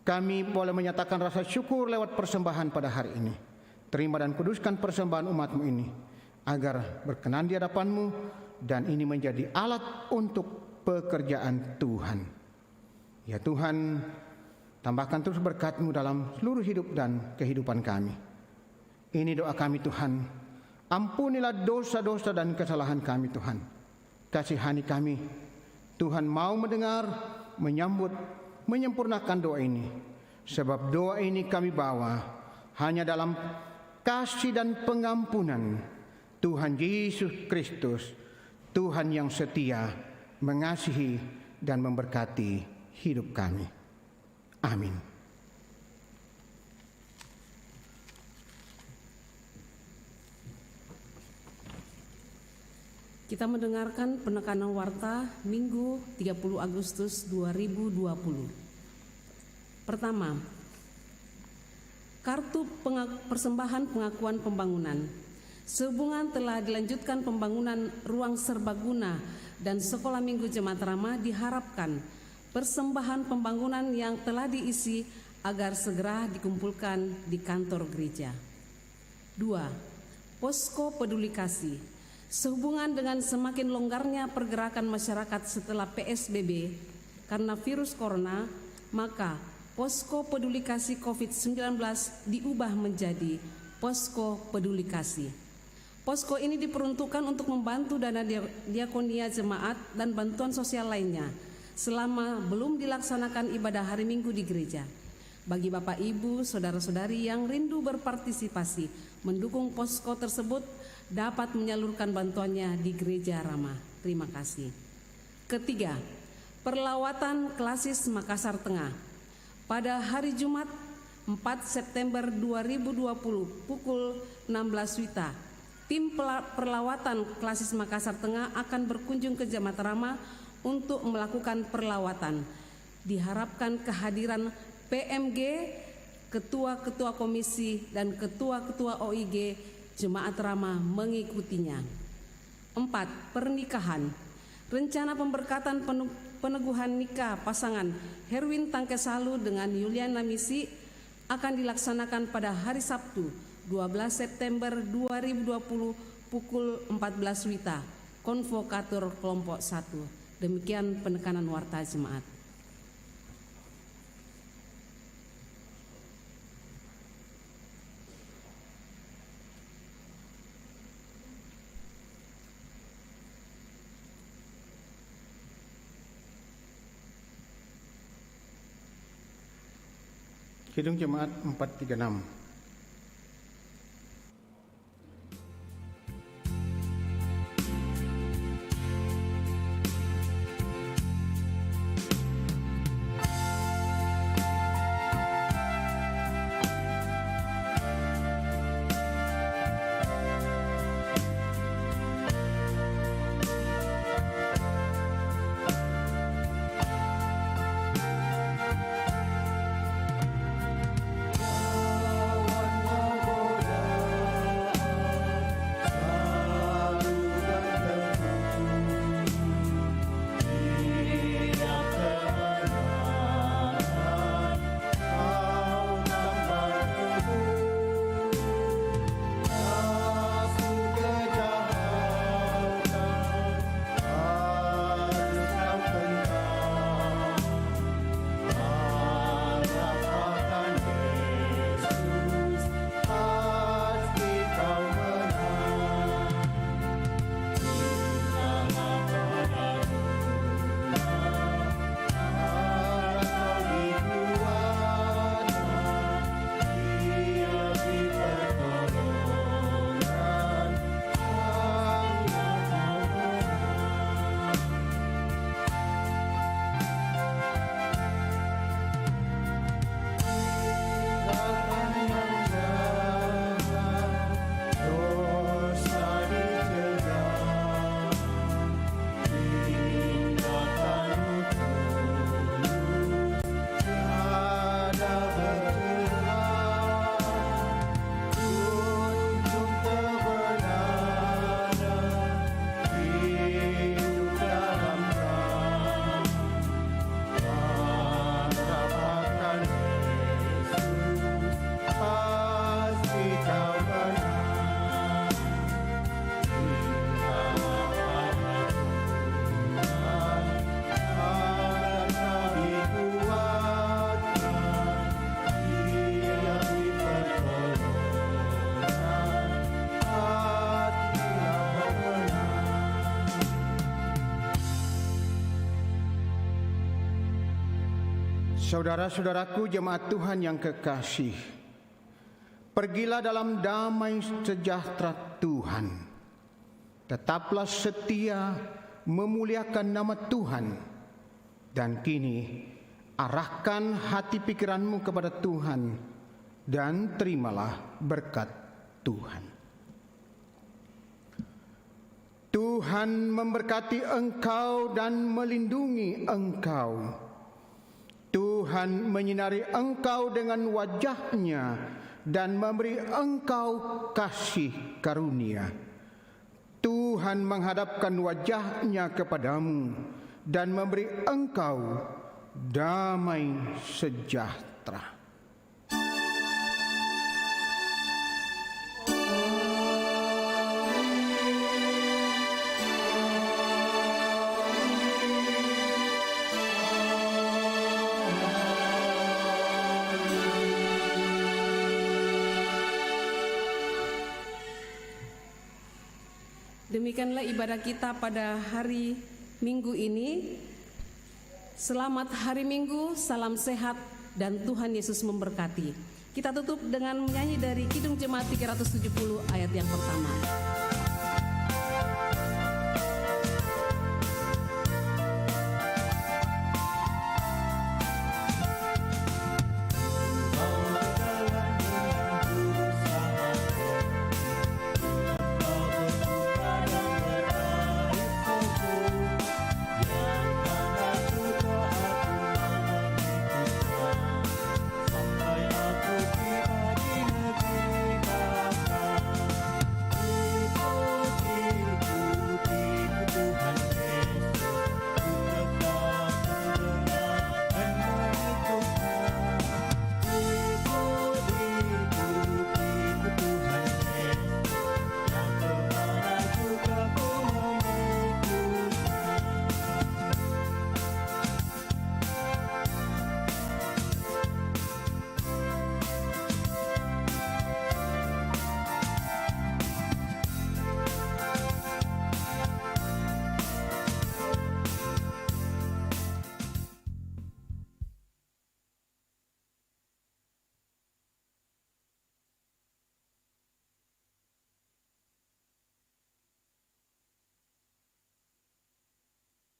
kami boleh menyatakan rasa syukur lewat persembahan pada hari ini. Terima dan kuduskan persembahan umat-Mu ini, agar berkenan di hadapan-Mu, dan ini menjadi alat untuk pekerjaan Tuhan. Ya Tuhan, tambahkan terus berkat-Mu dalam seluruh hidup dan kehidupan kami. Ini doa kami Tuhan. Ampunilah dosa-dosa dan kesalahan kami Tuhan. Kasihani kami. Tuhan mau mendengar, menyambut, menyempurnakan doa ini. Sebab doa ini kami bawa hanya dalam kasih dan pengampunan Tuhan Yesus Kristus, Tuhan yang setia, mengasihi dan memberkati hidup kami. Amin. Kita mendengarkan penekanan warta Minggu 30 Agustus 2020. Pertama, kartu persembahan pengakuan pembangunan. Sehubungan telah dilanjutkan pembangunan ruang serbaguna dan sekolah minggu Jemaat Rama, diharapkan persembahan pembangunan yang telah diisi agar segera dikumpulkan di kantor gereja. 2. Posko peduli kasih. Sehubungan dengan semakin longgarnya pergerakan masyarakat setelah PSBB karena virus corona, maka posko peduli kasih COVID-19 diubah menjadi posko peduli kasih. Posko ini diperuntukkan untuk membantu dana diakonia jemaat dan bantuan sosial lainnya selama belum dilaksanakan ibadah hari Minggu di gereja. Bagi Bapak Ibu, saudara-saudari yang rindu berpartisipasi mendukung posko tersebut, dapat menyalurkan bantuannya di Gereja Rama. Terima kasih. Ketiga, perlawatan klasis Makassar Tengah. Pada hari Jumat 4 September 2020 pukul 16 WITA, tim perlawatan klasis Makassar Tengah akan berkunjung ke Jemaat Rama untuk melakukan perlawatan. Diharapkan kehadiran PMG, ketua-ketua komisi, dan ketua-ketua OIG Jemaat Rama mengikutinya. 4. Pernikahan. Rencana pemberkatan peneguhan nikah pasangan Herwin Tangkesalu dengan Yuliana Misi akan dilaksanakan pada hari Sabtu 12 September 2020 pukul 14 WITA, konvokator kelompok 1. Demikian penekanan warta jemaat. Kidung Jemaat 436. Saudara-saudaraku jemaat Tuhan yang kekasih, pergilah dalam damai sejahtera Tuhan. Tetaplah setia memuliakan nama Tuhan. Dan kini arahkan hati pikiranmu kepada Tuhan dan terimalah berkat Tuhan. Tuhan memberkati engkau dan melindungi engkau. Tuhan menyinari engkau dengan wajah-Nya dan memberi engkau kasih karunia. Tuhan menghadapkan wajah-Nya kepadamu dan memberi engkau damai sejahtera. Demikianlah ibadah kita pada hari Minggu ini. Selamat hari Minggu, salam sehat, dan Tuhan Yesus memberkati. Kita tutup dengan menyanyi dari Kidung Jemaat 370 ayat yang pertama.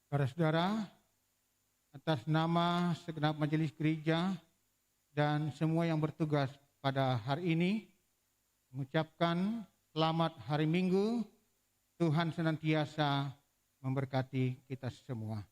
Saudara-saudara, atas nama segenap majelis gereja dan semua yang bertugas pada hari ini, mengucapkan selamat hari Minggu. Tuhan senantiasa memberkati kita semua.